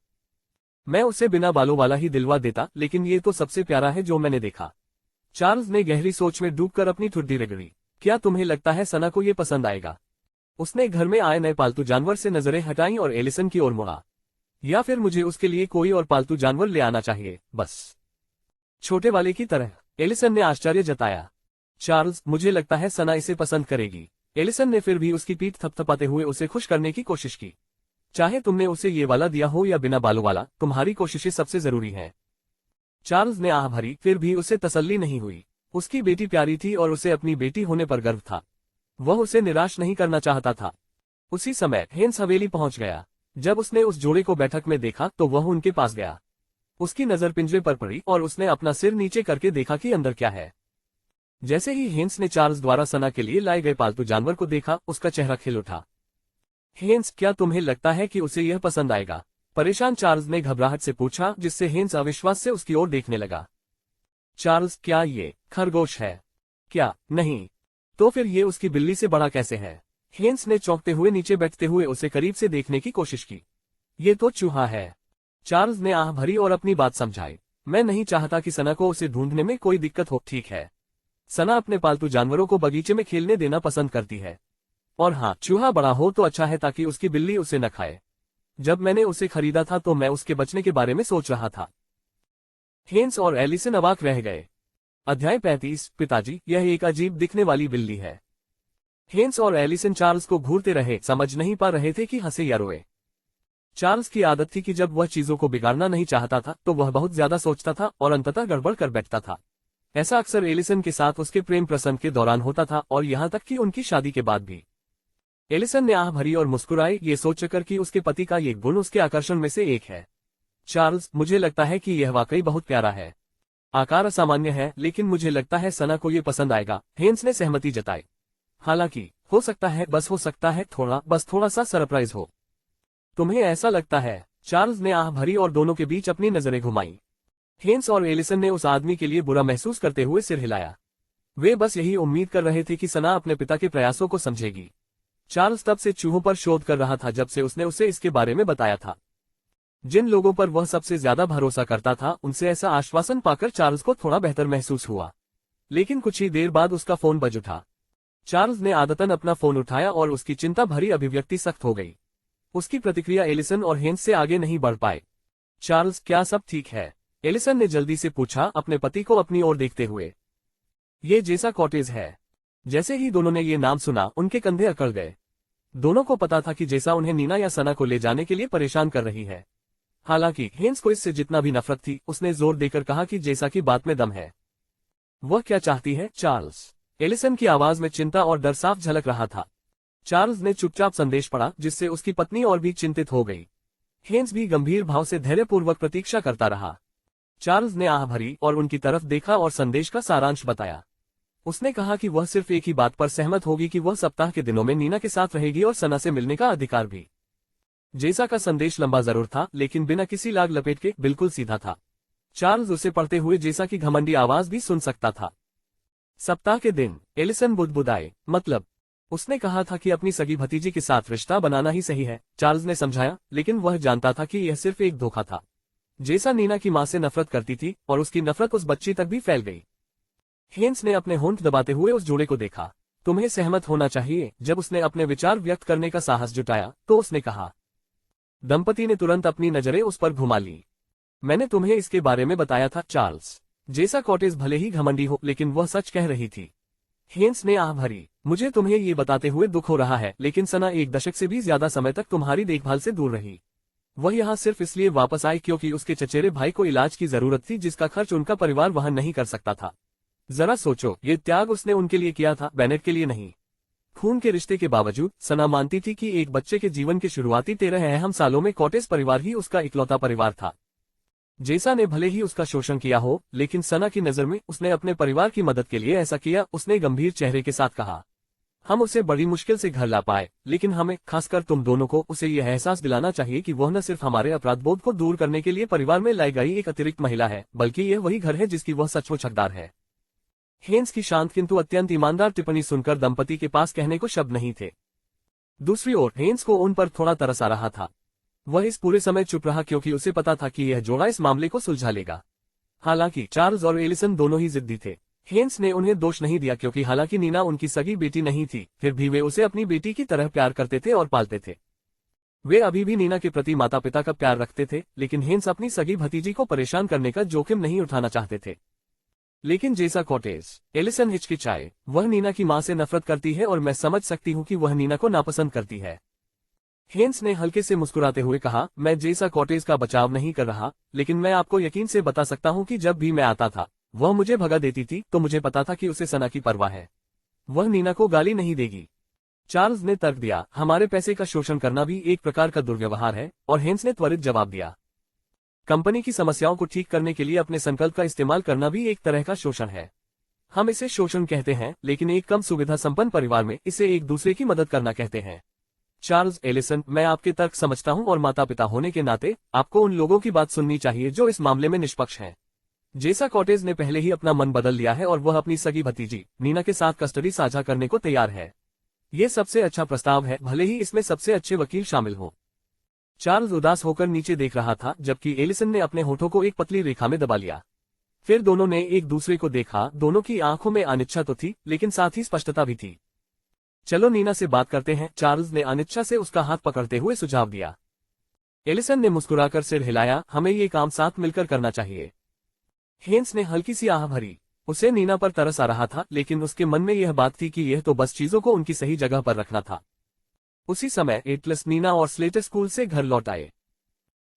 A: मैं उसे बिना बालों वाला ही दिलवा देता, लेकिन ये तो सबसे प्यारा है जो मैंने देखा। चार्ल्स ने गहरी सोच में डूबकर अपनी ठुड्डी रगड़ी। क्या तुम्हें लगता है सना को ये पसंद आएगा? उसने घर में आए नए पालतू जानवर से नजरें हटाईं और एलिसन की ओर मुड़ा। या फिर मुझे उसके लिए कोई और पालतू जानवर ले आना चाहिए, बस छोटे वाले की तरह? एलिसन ने आश्चर्य जताया। चार्ल्स, मुझे लगता है सना इसे पसंद करेगी। एलिसन ने फिर भी उसकी पीठ थपथपाते हुए उसे खुश करने की कोशिश की। चाहे तुमने उसे ये वाला दिया हो या बिना बालों वाला, तुम्हारी कोशिशें सबसे जरूरी हैं। चार्ल्स ने आह भरी, फिर भी उसे तसल्ली नहीं हुई। उसकी बेटी प्यारी थी और उसे अपनी बेटी होने पर गर्व था। वह उसे निराश नहीं करना चाहता था। उसी समय हेन्स हवेली पहुंच गया। जब उसने उस जोड़े को बैठक में देखा तो वह उनके पास गया। उसकी नजर पिंजरे पर पड़ी और उसने अपना सिर नीचे करके देखा कि अंदर क्या है। जैसे ही हेन्स ने चार्ल्स द्वारा सना के लिए लाए गए पालतू जानवर को देखा, उसका चेहरा खिल उठा। हेन्स, क्या तुम्हें लगता है कि उसे यह पसंद आएगा? परेशान चार्ल्स ने घबराहट से पूछा, जिससे हेन्स अविश्वास से उसकी ओर देखने लगा। चार्ल्स, क्या ये खरगोश है? क्या नहीं? तो फिर ये उसकी बिल्ली से बड़ा कैसे है? हेन्स ने चौंकते हुए नीचे बैठते हुए उसे करीब से देखने की कोशिश की। ये तो चूहा है। चार्ल्स ने आह भरी और अपनी बात समझाई। मैं नहीं चाहता कि सना को उसे ढूंढने में कोई दिक्कत हो। ठीक है, सना अपने पालतू जानवरों को बगीचे में खेलने देना पसंद करती है। और हाँ, चूहा बड़ा हो तो अच्छा है ताकि उसकी बिल्ली उसे न खाए। जब मैंने उसे खरीदा था तो मैं उसके बचने के बारे में सोच रहा था। हेन्स और एलिसन अवाक रह गए। अध्याय 35। पिताजी, यह एक अजीब दिखने वाली बिल्ली है। हेन्स और एलिसन चार्ल्स को घूरते रहे, समझ नहीं पा रहे थे कि हंसे या रोए। चार्ल्स की आदत थी कि जब वह चीजों को बिगाड़ना नहीं चाहता था तो वह बहुत ज्यादा सोचता था और अंततः गड़बड़ कर बैठता था। ऐसा अक्सर एलिसन के साथ उसके प्रेम प्रसंग के दौरान होता था और यहाँ तक कि उनकी शादी के बाद भी। एलिसन ने आह भरी और मुस्कुराई, ये सोचकर कि उसके पति का ये गुण उसके आकर्षण में से एक है। चार्ल्स, मुझे लगता है कि यह वाकई बहुत प्यारा है। आकार असामान्य है, लेकिन मुझे लगता है सना को ये पसंद आएगा। हेन्स ने सहमति जताई। हालांकि हो सकता है, बस हो सकता है, बस थोड़ा सा सरप्राइज हो। तुम्हें ऐसा लगता है? चार्ल्स ने आह भरी और दोनों के बीच अपनी नजरें घुमाई। हेन्स और एलिसन ने उस आदमी के लिए बुरा महसूस करते हुए सिर हिलाया। वे बस यही उम्मीद कर रहे थे कि सना अपने पिता के प्रयासों को समझेगी। चार्ल्स तब से चूहों पर शोध कर रहा था जब से उसने उसे इसके बारे में बताया था। जिन लोगों पर वह सबसे ज्यादा भरोसा करता था, उनसे ऐसा आश्वासन पाकर चार्ल्स को थोड़ा बेहतर महसूस हुआ। लेकिन कुछ ही देर बाद उसका फोन बज उठा। चार्ल्स ने आदतन अपना फोन उठाया और उसकी चिंता भरी अभिव्यक्ति सख्त हो गई। उसकी प्रतिक्रिया एलिसन और हेन्स से आगे नहीं बढ़ पाए। चार्ल्स, क्या सब ठीक है? एलिसन ने जल्दी से पूछा, अपने पति को अपनी ओर देखते हुए। ये जेसा कॉटेज है। जैसे ही दोनों ने ये नाम सुना, उनके कंधे अकड़ गए। दोनों को पता था कि जेसा उन्हें नीना या सना को ले जाने के लिए परेशान कर रही है। हालांकि हेन्स को इससे जितना भी नफरत थी, उसने जोर देकर कहा कि जेसा की बात में दम है। वह क्या चाहती है, चार्ल्स? एलिसन की आवाज में चिंता और डर साफ झलक रहा था। चार्ल्स ने चुपचाप संदेश पढ़ा, जिससे उसकी पत्नी और भी चिंतित हो गई। हेन्स भी गंभीर भाव से धैर्यपूर्वक प्रतीक्षा करता रहा। चार्ल्स ने आह भरी और उनकी तरफ देखा और संदेश का सारांश बताया। उसने कहा कि वह सिर्फ एक ही बात पर सहमत होगी कि वह सप्ताह के दिनों में नीना के साथ रहेगी और सना से मिलने का अधिकार भी। जेसा का संदेश लंबा जरूर था, लेकिन बिना किसी लाग लपेट के बिल्कुल सीधा था। चार्ल्स उसे पढ़ते हुए जेसा की घमंडी आवाज भी सुन सकता था। सप्ताह के दिन, एलिसन बुदबुदाए, मतलब? उसने कहा था कि अपनी सगी भतीजी के साथ रिश्ता बनाना ही सही है, चार्ल्स ने समझाया, लेकिन वह जानता था कि यह सिर्फ एक धोखा था। जेसा नीना की मां से नफरत करती थी और उसकी नफरत उस बच्ची तक भी फैल गई। हेन्स ने अपने होंठ दबाते हुए उस जोड़े को देखा। तुम्हें सहमत होना चाहिए। जब उसने अपने विचार व्यक्त करने का साहस जुटाया तो उसने कहा। दंपति ने तुरंत अपनी नजरें उस पर घुमा ली। मैंने तुम्हें इसके बारे में बताया था, चार्ल्स। जेसा कॉटेज भले ही घमंडी हो, लेकिन वह सच कह रही थी। हेन्स ने आह भरी। मुझे तुम्हें ये बताते हुए दुख हो रहा है, लेकिन सना 1 दशक से भी ज्यादा समय तक तुम्हारी देखभाल से दूर रही। वह यहाँ सिर्फ इसलिए वापस आई क्योंकि उसके चचेरे भाई को इलाज की जरूरत थी, जिसका खर्च उनका परिवार वहन नहीं कर सकता था। जरा सोचो, ये त्याग उसने उनके लिए किया था, बेनेट के लिए नहीं। खून के रिश्ते के बावजूद सना मानती थी कि एक बच्चे के जीवन के शुरुआती 13 अहम सालों में कॉटेज परिवार ही उसका इकलौता परिवार था। जेसा ने भले ही उसका शोषण किया हो, लेकिन सना की नजर में उसने अपने परिवार की मदद के लिए ऐसा किया। उसने गंभीर चेहरे के साथ कहा। हम उसे बड़ी मुश्किल से घर ला पाए, लेकिन हमें, खासकर तुम दोनों को, उसे यह एहसास दिलाना चाहिए कि वह न सिर्फ हमारे अपराधबोध को दूर करने के लिए परिवार में लाई गई एक अतिरिक्त महिला है, बल्कि यह वही घर है जिसकी वह सचमुच हकदार है। हेन्स की शांत किंतु अत्यंत ईमानदार टिप्पणी सुनकर दंपति के पास कहने को शब्द नहीं थे। दूसरी ओर हेन्स को उन पर थोड़ा तरस आ रहा था। वह इस पूरे समय चुप रहा क्योंकि उसे पता था कि यह जोड़ा इस मामले को सुलझा लेगा। हालांकि चार्ल्स और एलिसन दोनों ही जिद्दी थे। हेन्स ने उन्हें दोष नहीं दिया क्योंकि हालांकि नीना उनकी सगी बेटी नहीं थी, फिर भी वे उसे अपनी बेटी की तरह प्यार करते थे और पालते थे। वे अभी भी नीना के प्रति माता पिता का प्यार रखते थे, लेकिन हेन्स अपनी सगी भतीजी को परेशान करने का जोखिम नहीं उठाना चाहते थे। लेकिन जैसा कॉटेज, एलिसन हिचकिचाए। वह नीना की मां से नफरत करती है और मैं समझ सकती हूँ कि वह नीना को नापसंद करती है। हेन्स ने हल्के से मुस्कुराते हुए कहा, मैं जैसा कॉटेज का बचाव नहीं कर रहा, लेकिन मैं आपको यकीन से बता सकता हूँ कि जब भी मैं आता था, वह मुझे भगा देती थी, तो मुझे पता था कि उसे सना की परवाह है। वह नीना को गाली नहीं देगी। चार्ल्स ने तर्क दिया, हमारे पैसे का शोषण करना भी एक प्रकार का दुर्व्यवहार है, और हेन्स ने त्वरित जवाब दिया, कंपनी की समस्याओं को ठीक करने के लिए अपने संकल्प का इस्तेमाल करना भी एक तरह का शोषण है। हम इसे शोषण कहते हैं, लेकिन एक कम सुविधा संपन्न परिवार में इसे एक दूसरे की मदद करना कहते हैं। चार्ल्स एलिसन, मैं आपके तर्क समझता हूं और माता पिता होने के नाते आपको उन लोगों की बात सुननी चाहिए जो इस मामले में निष्पक्ष हैं। जैसा कॉटेज ने पहले ही अपना मन बदल लिया है और वह अपनी सगी भतीजी नीना के साथ कस्टडी साझा करने को तैयार है। ये सबसे अच्छा प्रस्ताव है, भले ही इसमें सबसे अच्छे वकील शामिल हों। चार्ल्स उदास होकर नीचे देख रहा था, जबकि एलिसन ने अपने होठों को एक पतली रेखा में दबा लिया। फिर दोनों ने एक दूसरे को देखा। दोनों की आंखों में अनिच्छा तो थी, लेकिन साथ ही स्पष्टता भी थी। चलो नीना से बात करते हैं, चार्ल्स ने अनिच्छा से उसका हाथ पकड़ते हुए सुझाव दिया। एलिसन ने मुस्कुराकर सिर हिलाया, हमें ये काम साथ मिलकर करना चाहिए। हेन्स ने हल्की सी आह भरी। उसे नीना पर तरस आ रहा था, लेकिन उसके मन में यह बात थी कि यह तो बस चीजों को उनकी सही जगह पर रखना था। उसी समय एटलस, नीना और स्लेटर स्कूल से घर लौट आए।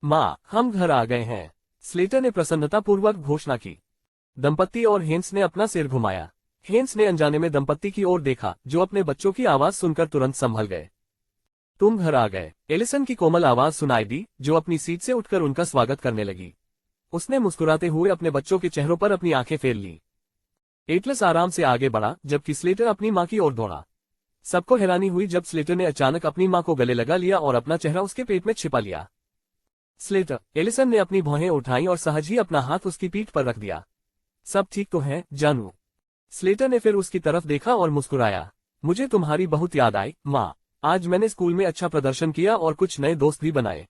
A: माँ, हम घर आ गए हैं, स्लेटर ने प्रसन्नतापूर्वक घोषणा की। दंपत्ति और हेन्स ने अपना सिर घुमाया। हेन्स ने अनजाने में दंपत्ति की ओर देखा, जो अपने बच्चों की आवाज सुनकर तुरंत संभल गए। तुम घर आ गए, एलिसन की कोमल आवाज सुनाई दी, जो अपनी सीट से उठकर उनका स्वागत करने लगी। उसने मुस्कुराते हुए अपने बच्चों के चेहरों पर अपनी आंखें फेर ली। एटलस आराम से आगे बढ़ा, जबकि स्लेटर अपनी माँ की ओर दौड़ा। सबको हैरानी हुई जब स्लेटर ने अचानक अपनी माँ को गले लगा लिया और अपना चेहरा उसके पेट में छिपा लिया। स्लेटर, एलिसन ने अपनी भौहें उठाई और सहज ही अपना हाथ उसकी पीठ पर रख दिया। सब ठीक तो है, जानू? स्लेटर ने फिर उसकी तरफ देखा और मुस्कुराया। मुझे तुम्हारी बहुत याद आई, माँ। आज मैंने स्कूल में अच्छा प्रदर्शन किया और कुछ नए दोस्त भी बनाए।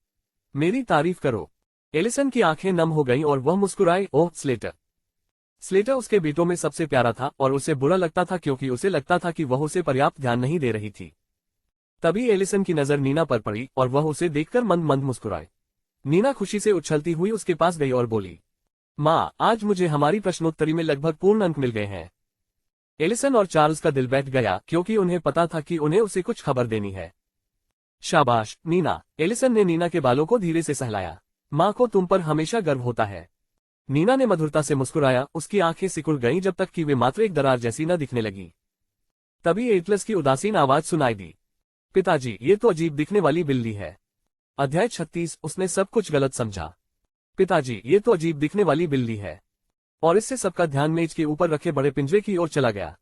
A: मेरी तारीफ करो। एलिसन की आंखें नम हो गईं और वह मुस्कुराए, ओह स्लेटर। स्लेटर उसके बेटों में सबसे प्यारा था और उसे बुरा लगता था, क्योंकि उसे लगता था कि वह उसे पर्याप्त ध्यान नहीं दे रही थी। तभी एलिसन की नजर नीना पर पड़ी और वह उसे देखकर मंद मंद मुस्कुराए। नीना खुशी से उछलती हुई उसके पास गई और बोली, माँ, आज मुझे हमारी प्रश्नोत्तरी में लगभग पूर्ण अंक मिल गए हैं। एलिसन और चार्ल्स का दिल बैठ गया, क्योंकि उन्हें पता था कि उन्हें उसे कुछ खबर देनी है। शाबाश नीना, एलिसन ने नीना के बालों को धीरे से सहलाया। माँ को तुम पर हमेशा गर्व होता है। नीना ने मधुरता से मुस्कुराया। उसकी आंखें सिकुड़ गईं जब तक कि वे मात्र एक दरार जैसी न दिखने लगी। तभी एटलस की उदासीन आवाज सुनाई दी, पिताजी, ये तो अजीब दिखने वाली बिल्ली है। अध्याय 36। उसने सब कुछ गलत समझा। पिताजी, ये तो अजीब दिखने वाली बिल्ली है। और इससे सबका ध्यान मेज के ऊपर रखे बड़े पिंजरे की ओर चला गया।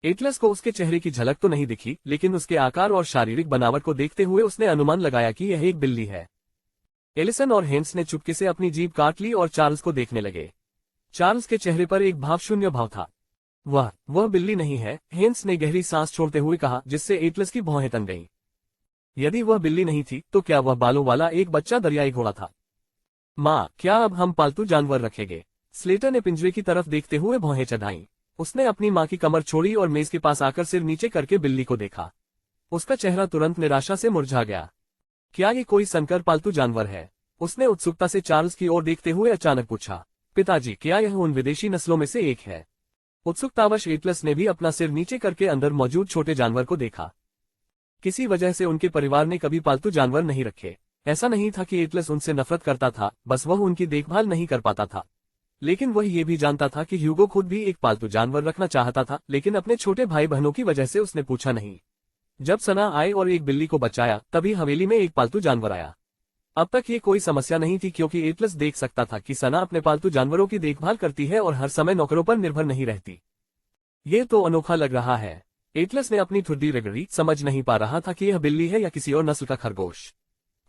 A: एटलस को उसके चेहरे की झलक तो नहीं दिखी, लेकिन उसके आकार और शारीरिक बनावट को देखते हुए उसने अनुमान लगाया कि यह एक बिल्ली है। एलिसन और हेन्स ने चुपके से अपनी जीभ काट ली और चार्ल्स को देखने लगे। चार्ल्स के चेहरे पर एक भावशून्य भाव था। वह बिल्ली नहीं है, हेन्स ने गहरी सांस छोड़ते हुए कहा, जिससे एटलस की भौहें तन गईं। यदि वह बिल्ली नहीं थी, तो क्या वह बालों वाला एक बच्चा दरियाई घोड़ा था? माँ, क्या अब हम पालतू जानवर रखेंगे? स्लेटर ने पिंजरे की तरफ देखते हुए भौहें चढ़ाईं। उसने अपनी माँ की कमर छोड़ी और मेज के पास आकर सिर नीचे करके बिल्ली को देखा। उसका चेहरा तुरंत निराशा से मुरझा गया। क्या ये कोई संकर पालतू जानवर है? उसने उत्सुकता से चार्ल्स की ओर देखते हुए अचानक पूछा। पिताजी, क्या यह उन विदेशी नस्लों में से एक है? उत्सुकतावश एटलस ने भी अपना सिर नीचे करके अंदर मौजूद छोटे जानवर को देखा। किसी वजह से उनके परिवार ने कभी पालतू जानवर नहीं रखे। ऐसा नहीं था कि एटलस उनसे नफरत करता था, बस वह उनकी देखभाल नहीं कर पाता था। लेकिन वह ये भी जानता था कि ह्यूगो खुद भी एक पालतू जानवर रखना चाहता था, लेकिन अपने छोटे भाई बहनों की वजह से उसने पूछा नहीं। जब सना आए और एक बिल्ली को बचाया, तभी हवेली में एक पालतू जानवर आया। अब तक ये कोई समस्या नहीं थी, क्योंकि एटलस देख सकता था कि सना अपने पालतू जानवरों की देखभाल करती है और हर समय नौकरों पर निर्भर नहीं रहती। ये तो अनोखा लग रहा है। एटलस ने अपनी ठुड्डी रगड़ी, समझ नहीं पा रहा था कि यह बिल्ली है या किसी और नस्ल का खरगोश।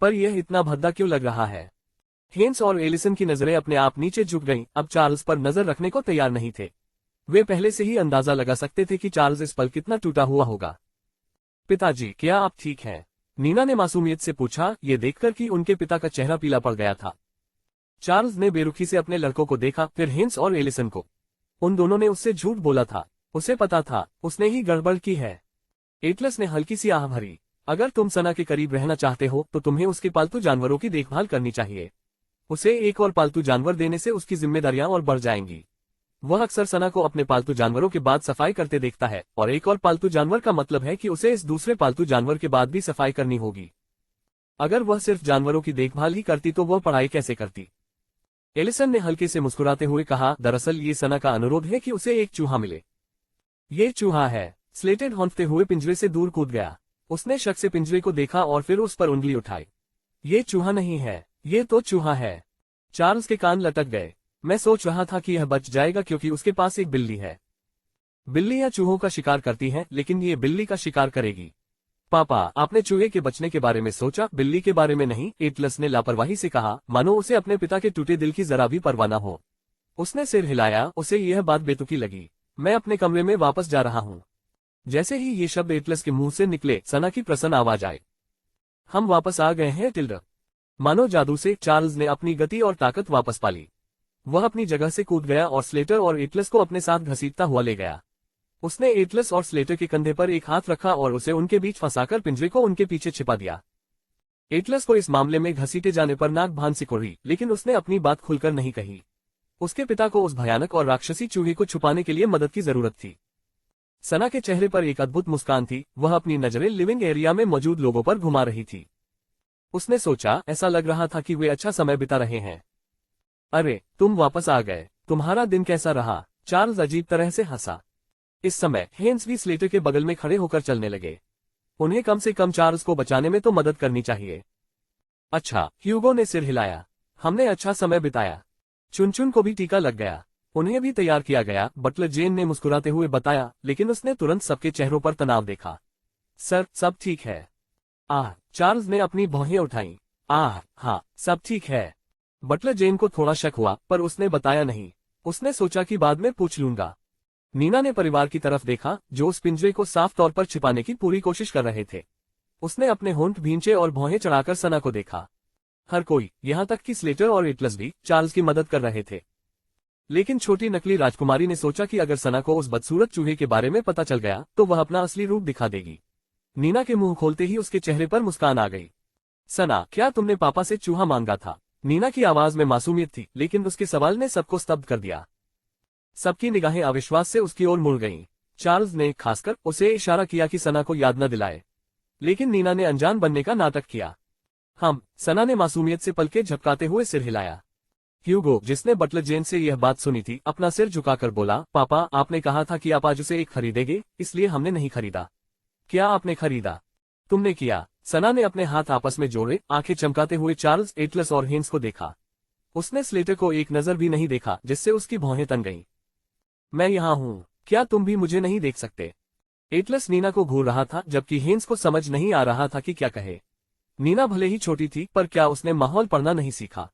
A: पर यह इतना भद्दा क्यों लग रहा है? हेन्स और एलिसन की नजरें अपने आप नीचे झुक गईं। अब चार्ल्स पर नजर रखने को तैयार नहीं थे। वे पहले से ही अंदाजा लगा सकते थे कि चार्ल्स इस पल कितना टूटा हुआ होगा। पिताजी, क्या आप ठीक हैं? नीना ने मासूमियत से पूछा, ये देखकर कि उनके पिता का चेहरा पीला पड़ गया था। चार्ल्स ने बेरुखी से अपने लड़कों को देखा, फिर हेन्स और एलिसन को। उन दोनों ने उससे झूठ बोला था। उसे पता था, उसने ही गड़बड़ की है। एटलस ने हल्की सी आह भरी। अगर तुम सना के करीब रहना चाहते हो, तो तुम्हें उसके पालतू जानवरों की देखभाल करनी चाहिए। उसे एक और पालतू जानवर देने से उसकी जिम्मेदारियां और बढ़ जाएंगी। वह अक्सर सना को अपने पालतू जानवरों के बाद सफाई करते देखता है, और एक और पालतू जानवर का मतलब है कि उसे इस दूसरे पालतू जानवर के बाद भी सफाई करनी होगी। अगर वह सिर्फ जानवरों की देखभाल ही करती तो वह पढ़ाई कैसे करती? एलिसन ने हल्के से मुस्कुराते हुए कहा, दरअसल ये सना का अनुरोध है कि उसे एक चूहा मिले। ये चूहा है। स्लेटेड हौंकते हुए पिंजरे से दूर कूद गया। उसने शक से पिंजरे को देखा और फिर उस पर उंगली उठाई। ये चूहा नहीं है, ये तो चूहा है। चार्ल्स के कान लटक गए। मैं सोच रहा था कि यह बच जाएगा क्योंकि उसके पास एक बिल्ली है। बिल्लियां चूहों का शिकार करती हैं, लेकिन ये बिल्ली का शिकार करेगी। पापा, आपने चूहे के बचने के बारे में सोचा, बिल्ली के बारे में नहीं, एटलस ने लापरवाही से कहा, मानो उसे अपने पिता के टूटे दिल की जरा भी परवाह न हो। उसने सिर हिलाया, उसे यह बात बेतुकी लगी। मैं अपने कमरे में वापस जा रहा हूँ। जैसे ही ये शब्द एटलस के मुंह से निकले, सना की प्रसन्न आवाज आई। हम वापस आ गए हैं टिल्डा। मानो जादू से चार्ल्स ने अपनी गति और ताकत वापस पाली। वह अपनी जगह से कूद गया और स्लेटर और एटलस को अपने साथ घसीटता हुआ ले गया। उसने एटलस और स्लेटर के कंधे पर एक हाथ रखा और उसे उनके बीच फंसाकर पिंजरे को उनके पीछे छिपा दिया। एटलस को इस मामले में घसीटे जाने पर नाक भान सिकुड़ी, लेकिन उसने अपनी बात खुलकर नहीं कही। उसके पिता को उस भयानक और राक्षसी चूहे को छुपाने के लिए मदद की जरूरत थी। सना के चेहरे पर एक अद्भुत मुस्कान थी। वह अपनी नजरें लिविंग एरिया में मौजूद लोगों पर घुमा रही थी। उसने सोचा, ऐसा लग रहा था कि वे अच्छा समय बिता रहे हैं। अरे, तुम वापस आ गए। तुम्हारा दिन कैसा रहा? चार्ल्स अजीब तरह से हंसा। इस समय हेन्स भी स्लेटर के बगल में खड़े होकर चलने लगे। उन्हें कम से कम चार्ल्स को बचाने में तो मदद करनी चाहिए। अच्छा, ह्यूगो ने सिर हिलाया। हमने अच्छा समय बिताया। चुनचुन को भी टीका लग गया। उन्हें भी तैयार किया गया, बटलर जेन ने मुस्कुराते हुए बताया, लेकिन उसने तुरंत सबके चेहरों पर तनाव देखा। सर, सब ठीक है। चार्ल्स ने अपनी भौहें उठाईं। हाँ, सब ठीक है। बटलर जेन को थोड़ा शक हुआ, पर उसने बताया नहीं। उसने सोचा कि बाद में पूछ लूंगा। नीना ने परिवार की तरफ देखा, जो उस पिंजरे को साफ तौर पर छिपाने की पूरी कोशिश कर रहे थे। उसने अपने होंठ भींचे और भौहें चढ़ाकर सना को देखा। हर कोई, यहाँ तक कि स्लेटर और एटलस भी, चार्ल्स की मदद कर रहे थे। लेकिन छोटी नकली राजकुमारी ने सोचा कि अगर सना को उस बदसूरत चूहे के बारे में पता चल गया तो वह अपना असली रूप दिखा देगी। नीना के मुंह खोलते ही उसके चेहरे पर मुस्कान आ गई। सना, क्या तुमने पापा से चूहा मांगा था? नीना की आवाज में मासूमियत थी, लेकिन उसके सवाल ने सबको स्तब्ध कर दिया। सबकी निगाहें अविश्वास से उसकी ओर मुड़ गईं। चार्ल्स ने खासकर उसे इशारा किया कि सना को याद न दिलाए, लेकिन नीना ने अनजान बनने का नाटक किया। सना ने मासूमियत से पलके झपकाते हुए सिर हिलाया। ह्यूगो, जिसने बटलर जेन से यह बात सुनी थी, अपना सिर झुकाकर बोला, पापा, आपने कहा था कि आप आज उसे एक खरीदेंगे, इसलिए हमने नहीं खरीदा। क्या आपने खरीदा? तुमने किया। सना ने अपने हाथ आपस में जोड़े, आंखें चमकाते हुए चार्ल्स, एटलस और हेन्स को देखा। उसने स्लेटर को एक नजर भी नहीं देखा, जिससे उसकी भौहें तन गईं। मैं यहाँ हूँ, क्या तुम भी मुझे नहीं देख सकते? एटलस नीना को घूर रहा था, जबकि हेन्स को समझ नहीं आ रहा था कि क्या कहे। नीना भले ही छोटी थी, पर क्या उसने माहौल पढ़ना नहीं सीखा?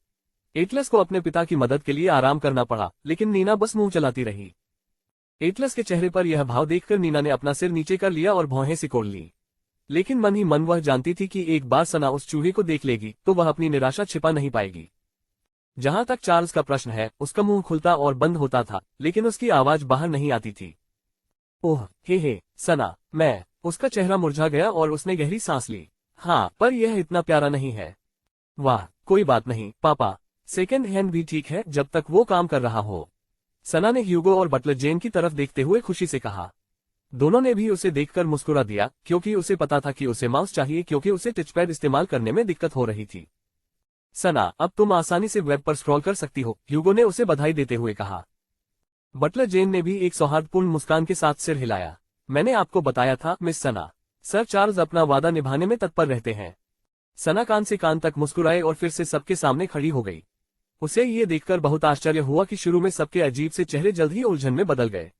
A: एटलस को अपने पिता की मदद के लिए आराम करना पड़ा, लेकिन नीना बस मुंह चलाती रही। एटलस के चेहरे पर यह भाव देखकर नीना ने अपना सिर नीचे कर लिया और भौहें सिकोड़ ली। लेकिन मन ही मन वह जानती थी कि एक बार सना उस चूहे को देख लेगी तो वह अपनी निराशा छिपा नहीं पाएगी। जहां तक चार्ल्स का प्रश्न है, उसका मुंह खुलता और बंद होता था, लेकिन उसकी आवाज बाहर नहीं आती थी। ओह, हे सना, मैं। उसका चेहरा मुरझा गया और उसने गहरी सांस ली। हाँ, पर यह इतना प्यारा नहीं है। वाह, कोई बात नहीं पापा, सेकेंड हैंड भी ठीक है जब तक वो काम कर रहा हो। सना ने ह्यूगो और बटलर जेन की तरफ देखते हुए खुशी से कहा। दोनों ने भी उसे देखकर मुस्कुरा दिया, क्योंकि उसे पता था कि उसे माउस चाहिए, क्योंकि उसे टचपैड इस्तेमाल करने में दिक्कत हो रही थी। सना, अब तुम आसानी से वेब पर स्क्रॉल कर सकती हो, ह्यूगो ने उसे बधाई देते हुए कहा। बटलर जेन ने भी एक सौहार्दपूर्ण मुस्कान के साथ सिर हिलाया। मैंने आपको बताया था मिस सना, सर चार्ल्स अपना वादा निभाने में तत्पर रहते हैं। सना कान से कान तक मुस्कुराए और फिर से सबके सामने खड़ी हो गई। उसे ये देखकर बहुत आश्चर्य हुआ कि शुरू में सबके अजीब से चेहरे जल्द ही उलझन में बदल गए।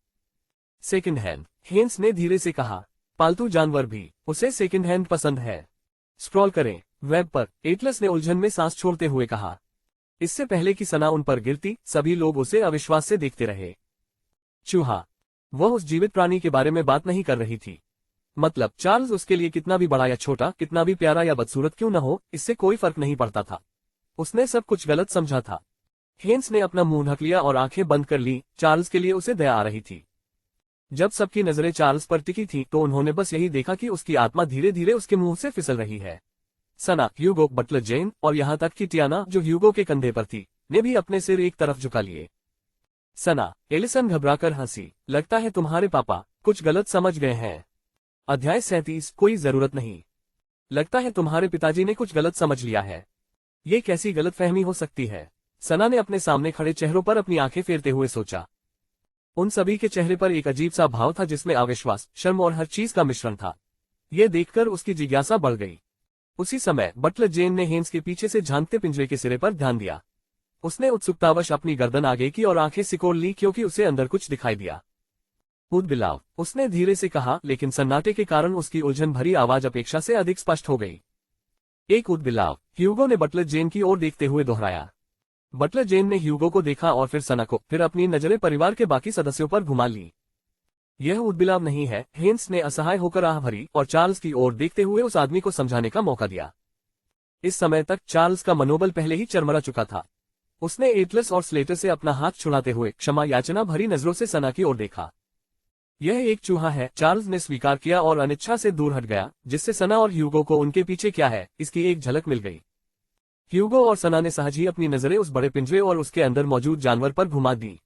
A: सेकंड हैंड, हेन्स ने धीरे से कहा। पालतू जानवर भी, उसे सेकंड हैंड पसंद है। स्क्रॉल करें वेब पर, एटलस ने उलझन में सांस छोड़ते हुए कहा। इससे पहले कि सना उन पर गिरती, सभी लोग उसे अविश्वास से देखते रहे। चूहा, वह उस जीवित प्राणी के बारे में बात नहीं कर रही थी। मतलब चार्ल्स उसके लिए कितना भी बड़ा या छोटा, कितना भी प्यारा या बदसूरत क्यों न हो, इससे कोई फर्क नहीं पड़ता था। उसने सब कुछ गलत समझा था। हेन्स ने अपना मुंह ढक लिया और आंखें बंद कर ली। चार्ल्स के लिए उसे दया आ रही थी। जब सबकी नजरें चार्ल्स पर टिकी थी तो उन्होंने बस यही देखा कि उसकी आत्मा धीरे धीरे उसके मुंह से फिसल रही है। सना, ह्यूगो, बटलर जेन और यहाँ तक कि टियाना, जो ह्यूगो के कंधे पर थी, ने भी अपने सिर एक तरफ झुका लिए। सना। एलिसन घबराकर हंसी। लगता है तुम्हारे पापा कुछ गलत समझ गए हैं। अध्याय 37। कोई जरूरत नहीं। लगता है तुम्हारे पिताजी ने कुछ गलत समझ लिया है। ये कैसी गलतफहमी हो सकती है? सना ने अपने सामने खड़े चेहरों पर अपनी आंखें फेरते हुए सोचा। उन सभी के चेहरे पर एक अजीब सा भाव था जिसमें अविश्वास, शर्म और हर चीज का मिश्रण था। ये देखकर उसकी जिज्ञासा बढ़ गई। उसी समय बटलर जेन ने हेन्स के पीछे से झांकते पिंजरे के सिरे पर ध्यान दिया। उसने उत्सुकतावश अपनी गर्दन आगे की और आंखें सिकोड़ ली क्योंकि उसे अंदर कुछ दिखाई दिया। ऊद-बिलाव, उसने धीरे से कहा, लेकिन सन्नाटे के कारण उसकी उलझन भरी आवाज अपेक्षा से अधिक स्पष्ट हो गई। एक ऊद-बिलाव, ह्यूगो ने बटलर जेन की ओर देखते हुए दोहराया। बटलर जेन ने ह्यूगो को देखा और फिर सना को, फिर अपनी नजरें परिवार के बाकी सदस्यों पर घुमा ली। यह ऊद-बिलाव नहीं है, हेन्स ने असहाय होकर आह भरी और चार्ल्स की ओर देखते हुए उस आदमी को समझाने का मौका दिया। इस समय तक चार्ल्स का मनोबल पहले ही चरमरा चुका था। उसने एटलस और स्लेटर से अपना हाथ छुड़ाते हुए क्षमा याचना भरी नजरों से सना की ओर देखा। यह एक चूहा है, चार्ल्स ने स्वीकार किया और अनिच्छा से दूर हट गया, जिससे सना और ह्यूगो को उनके पीछे क्या है इसकी एक झलक मिल गई। ह्यूगो और सना ने सहज ही अपनी नजरें उस बड़े पिंजरे और उसके अंदर मौजूद जानवर पर घुमा दी।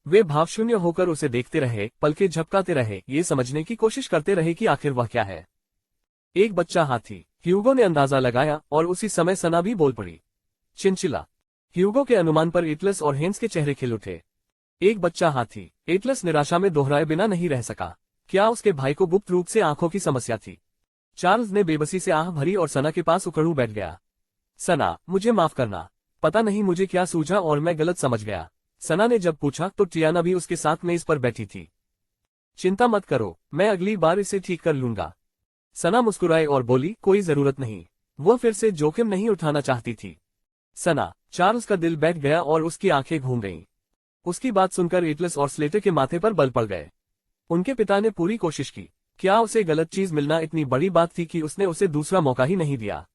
A: वे भावशून्य होकर उसे देखते रहे, पलके झपकाते रहे, ये समझने की कोशिश करते रहे कि आखिर वह क्या है। एक बच्चा हाथी, ह्यूगो ने अंदाजा लगाया और उसी समय सना भी बोल पड़ी। चिंचिला। ह्यूगो के अनुमान पर एटलस और हेन्स के चेहरे खिल उठे। एक बच्चा हाथी, एटलस निराशा में दोहराए बिना नहीं रह सका। क्या उसके भाई को गुप्त रूप से आंखों की समस्या थी? चार्ल्स ने बेबसी से आह भरी और सना के पास उकड़ू बैठ गया। सना, मुझे माफ करना। पता नहीं मुझे क्या सूझा और मैं गलत समझ गया। सना ने जब पूछा तो टियाना भी उसके साथ मेज पर बैठी थी। चिंता मत करो, मैं अगली बार इसे ठीक कर लूंगा। सना मुस्कुराई और बोली, कोई जरूरत नहीं। वह फिर से जोखिम नहीं उठाना चाहती थी। सना। चार्ल्स का दिल बैठ गया और उसकी आंखें घूम गईं। उसकी बात सुनकर एटलस और स्लेटर के माथे पर बल पड़ गए। उनके पिता ने पूरी कोशिश की। क्या उसे गलत चीज मिलना इतनी बड़ी बात थी कि उसने उसे दूसरा मौका ही नहीं दिया?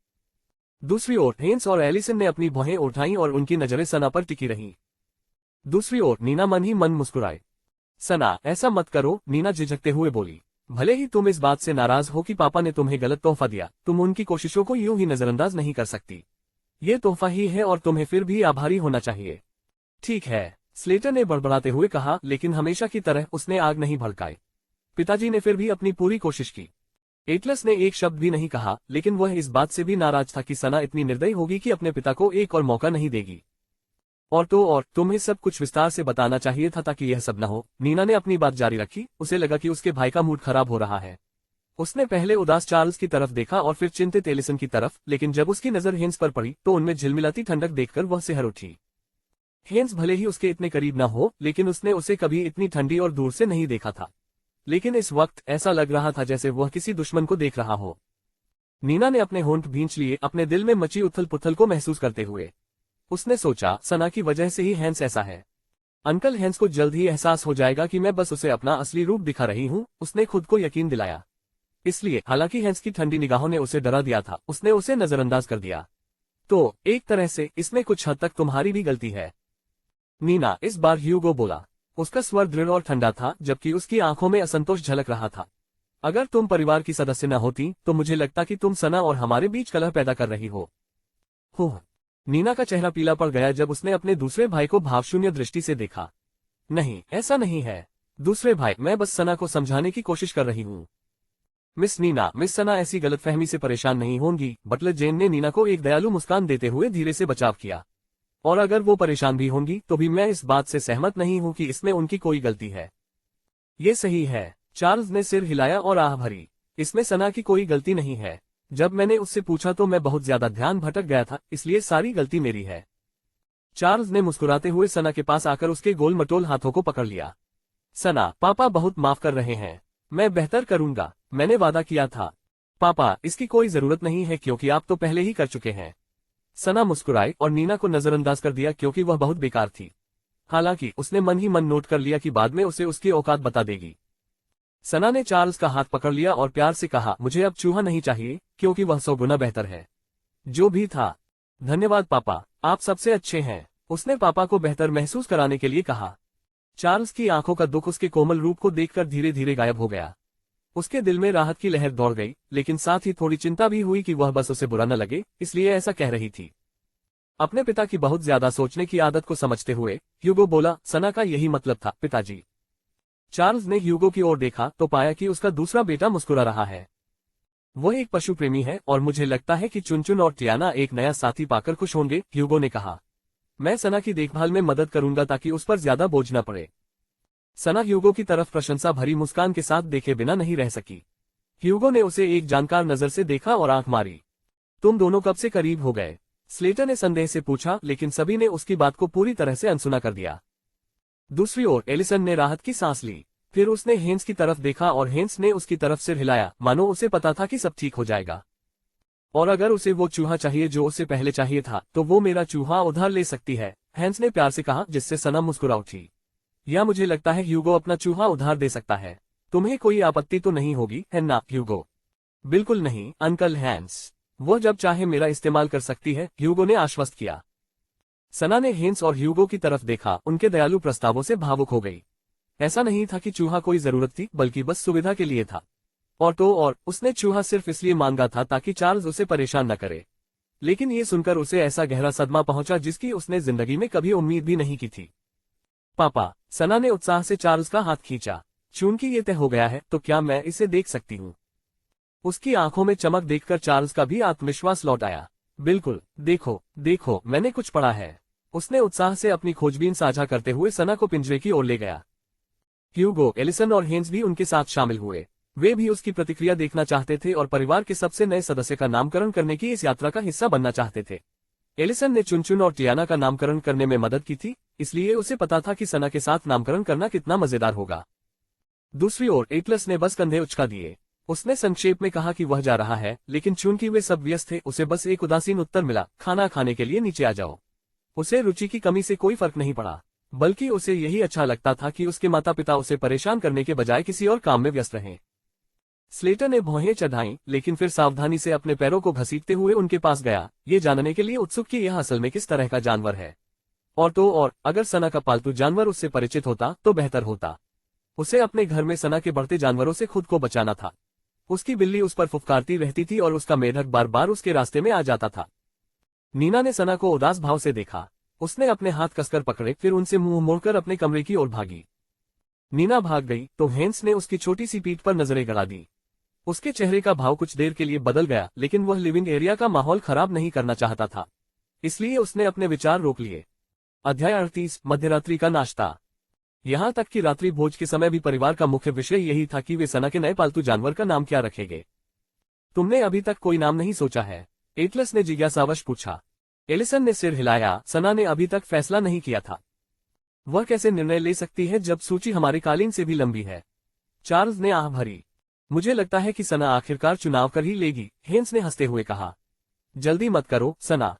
A: दूसरी ओर हेन्स और एलिसन ने अपनी भौहें उठाईं और उनकी नजरें सना पर टिकी रहीं। दूसरी ओर नीना मन ही मन मुस्कुराए। सना, ऐसा मत करो, नीना झिझकते हुए बोली। भले ही तुम इस बात से नाराज हो कि पापा ने तुम्हें गलत तोहफा दिया, तुम उनकी कोशिशों को यूं ही नजरअंदाज नहीं कर सकती। ये तोहफा ही है और तुम्हें फिर भी आभारी होना चाहिए। ठीक है, स्लेटर ने बड़बड़ाते हुए कहा, लेकिन हमेशा की तरह उसने आग नहीं भड़काई। पिताजी ने फिर भी अपनी पूरी कोशिश की। एटलस ने एक शब्द भी नहीं कहा, लेकिन वह इस बात से भी नाराज था कि सना इतनी निर्दयी होगी कि अपने पिता को एक और मौका नहीं देगी। और तुम्हें सब कुछ विस्तार से बताना चाहिए था ताकि यह सब न हो। नीना ने अपनी बात जारी रखी। उसे लगा कि उसके भाई का मूड खराब हो रहा है। उसने पहले उदास चार्ल्स की तरफ देखा और फिर चिंतित एलिसन की तरफ, लेकिन जब उसकी नजर हेन्स पर पड़ी तो उनमें झिलमिलाती ठंडक देखकर वह सिहर उठी। हेन्स भले ही उसके इतने करीब न हो, लेकिन उसने उसे कभी इतनी ठंडी और दूर से नहीं देखा था। लेकिन इस वक्त ऐसा लग रहा था जैसे वह किसी दुश्मन को देख रहा हो। नीना ने अपने होंठ भींच लिए, अपने दिल में मची उथल पुथल को महसूस करते हुए। उसने सोचा, सना की वजह से ही हेन्स ऐसा है। अंकल हेन्स को जल्द ही एहसास हो जाएगा कि मैं बस उसे अपना असली रूप दिखा रही हूँ, उसने खुद को यकीन दिलाया। इसलिए हालांकि हेन्स की ठंडी निगाहों ने उसे डरा दिया था, उसने उसे नजरअंदाज कर दिया। तो एक तरह से इसमें कुछ हद तक तुम्हारी भी गलती है, नीना। इस बार ह्यूगो बोला। उसका स्वर दृढ़ और ठंडा था, जबकि उसकी आंखों में असंतोष झलक रहा था। अगर तुम परिवार की सदस्य न होती तो मुझे लगता कि तुम सना और हमारे बीच कलह पैदा कर रही हो। नीना का चेहरा पीला पड़ गया जब उसने अपने दूसरे भाई को भावशून्य दृष्टि से देखा। नहीं, ऐसा नहीं है दूसरे भाई, मैं बस सना को समझाने की कोशिश कर रही हूँ। मिस नीना, मिस सना ऐसी गलतफहमी से परेशान नहीं होंगी। बटलर जेन ने नीना को एक दयालु मुस्कान देते हुए धीरे से बचाव किया। और अगर वो परेशान भी होंगी तो भी मैं इस बात से सहमत नहीं हूं कि इसमें उनकी कोई गलती है। ये सही है। चार्ल्स ने सिर हिलाया और आह भरी। इसमें सना की कोई गलती नहीं है। जब मैंने उससे पूछा तो मैं बहुत ज्यादा ध्यान भटक गया था, इसलिए सारी गलती मेरी है। चार्ल्स ने मुस्कुराते हुए सना के पास आकर उसके गोल मटोल हाथों को पकड़ लिया। सना, पापा बहुत माफ कर रहे हैं। मैं बेहतर करूंगा, मैंने वादा किया था। पापा, इसकी कोई जरूरत नहीं है क्योंकि आप तो पहले ही कर चुके हैं। सना मुस्कुराई और नीना को नजरअंदाज कर दिया क्योंकि वह बहुत बेकार थी। हालांकि उसने मन ही मन नोट कर लिया कि बाद में उसे उसकी औकात बता देगी। सना ने चार्ल्स का हाथ पकड़ लिया और प्यार से कहा, मुझे अब चूहा नहीं चाहिए क्योंकि वह 100 गुना बेहतर है। जो भी था। धन्यवाद पापा, आप सबसे अच्छे हैं। उसने पापा को बेहतर महसूस कराने के लिए कहा। चार्ल्स की आंखों का दुख उसके कोमल रूप को देखकर धीरे धीरे गायब हो गया। उसके दिल में राहत की लहर दौड़ गई, लेकिन साथ ही थोड़ी चिंता भी हुई कि वह बस उसे बुरा न लगे, इसलिए ऐसा कह रही थी। अपने पिता की बहुत ज्यादा सोचने की आदत को समझते हुए ह्यूगो बोला, सना का यही मतलब था पिताजी। चार्ल्स ने ह्यूगो की ओर देखा तो पाया कि उसका दूसरा बेटा मुस्कुरा रहा है। वो एक पशु प्रेमी है और मुझे लगता है कि चुनचुन और टियाना एक नया साथी पाकर खुश होंगे, ह्यूगो ने कहा। मैं सना की देखभाल में मदद करूंगा ताकि उस पर ज्यादा बोझ न पड़े। सना ह्यूगो की तरफ प्रशंसा भरी मुस्कान के साथ देखे बिना नहीं रह सकी। ह्यूगो ने उसे एक जानकार नजर से देखा और आंख मारी। तुम दोनों कब से करीब हो गए? स्लेटर ने संदेह से पूछा, लेकिन सभी ने उसकी बात को पूरी तरह से अनसुना कर दिया। दूसरी ओर एलिसन ने राहत की सांस ली। फिर उसने हेंस की तरफ देखा और हेंस ने उसकी तरफ सिर हिलाया, मानो उसे पता था कि सब ठीक हो जाएगा। और अगर उसे वो चूहा चाहिए जो उसे पहले चाहिए था, तो वो मेरा चूहा उधार ले सकती है, हेंस ने प्यार से कहा, जिससे सना मुस्कुरा उठी। या मुझे लगता है ह्यूगो अपना चूहा उधार दे सकता है। तुम्हें कोई आपत्ति तो नहीं होगी, है ना ह्यूगो? बिल्कुल नहीं अंकल हेंस, वो जब चाहे मेरा इस्तेमाल कर सकती है, ह्यूगो ने आश्वस्त किया। सना ने हेंस और ह्यूगो की तरफ देखा, उनके दयालु प्रस्तावों से भावुक हो गई। ऐसा नहीं था कि चूहा कोई जरूरत थी, बल्कि बस सुविधा के लिए था। और उसने चूहा सिर्फ इसलिए मांगा था ताकि चार्ल्स उसे परेशान न करे। लेकिन ये सुनकर उसे ऐसा गहरा सदमा पहुंचा जिसकी उसने जिंदगी में कभी उम्मीद भी नहीं की थी। पापा, सना ने उत्साह से चार्ल्स का हाथ खींचा। चूंकि ये तय हो गया है तो क्या मैं इसे देख सकती हूँ? उसकी आंखों में चमक देखकर चार्ल्स का भी आत्मविश्वास लौट आया। बिल्कुल, देखो देखो, मैंने कुछ पढ़ा है। उसने उत्साह से अपनी खोजबीन साझा करते हुए सना को पिंजरे की ओर ले गया। ह्यूगो, एलिसन और हेंस भी उनके साथ शामिल हुए। वे भी उसकी प्रतिक्रिया देखना चाहते थे और परिवार के सबसे नए सदस्य का नामकरण करने की इस यात्रा का हिस्सा बनना चाहते थे। एलिसन ने चुनचुन और टियाना का नामकरण करने में मदद की थी, इसलिए उसे पता था कि सना के साथ नामकरण करना कितना मजेदार होगा। दूसरी ओर एटलस ने बस कंधे उचका दिए। उसने संक्षेप में कहा कि वह जा रहा है, लेकिन चूंकि वे सब व्यस्त थे, उसे बस एक उदासीन उत्तर मिला, खाना खाने के लिए नीचे आ जाओ। उसे रुचि की कमी से कोई फर्क नहीं पड़ा, बल्कि उसे यही अच्छा लगता था कि उसके माता पिता उसे परेशान करने के बजाय किसी और काम में व्यस्त रहें। स्लेटर ने भौहें चढ़ाईं, लेकिन फिर सावधानी से अपने पैरों को घसीटते हुए उनके पास गया, ये जानने के लिए उत्सुक कि यह असल में किस तरह का जानवर है। और अगर सना का पालतू जानवर उससे परिचित होता तो बेहतर होता। उसे अपने घर में सना के बढ़ते जानवरों से खुद को बचाना था। उसकी बिल्ली उस पर फुफकारती रहती थी और उसका मेढक बार बार उसके रास्ते में आ जाता था। नीना ने सना को उदास भाव से देखा। उसने अपने हाथ कसकर पकड़े, फिर उनसे मुंह मोड़कर अपने कमरे की ओर भागी। नीना भाग गई तो हेंस ने उसकी छोटी सी पीठ पर नजरें गड़ा दी। उसके चेहरे का भाव कुछ देर के लिए बदल गया, लेकिन वह लिविंग एरिया का माहौल खराब नहीं करना चाहता था, इसलिए उसने अपने विचार रोक लिए। अध्याय 38 मध्यरात्रि का नाश्ता। यहाँ तक कि रात्रि भोज के समय भी परिवार का मुख्य विषय यही था कि वे सना के नए पालतू जानवर का नाम क्या रखेंगे। तुमने अभी तक कोई नाम नहीं सोचा है? एटलस ने जिज्ञासावश पूछा। एलिसन ने सिर हिलाया। सना ने अभी तक फैसला नहीं किया था। वह कैसे निर्णय ले सकती है जब सूची हमारे कालीन से भी लंबी है? चार्ल्स ने आह भरी। मुझे लगता है कि सना आखिरकार चुनाव कर ही लेगी, हेंस ने हंसते हुए कहा। जल्दी मत करो सना।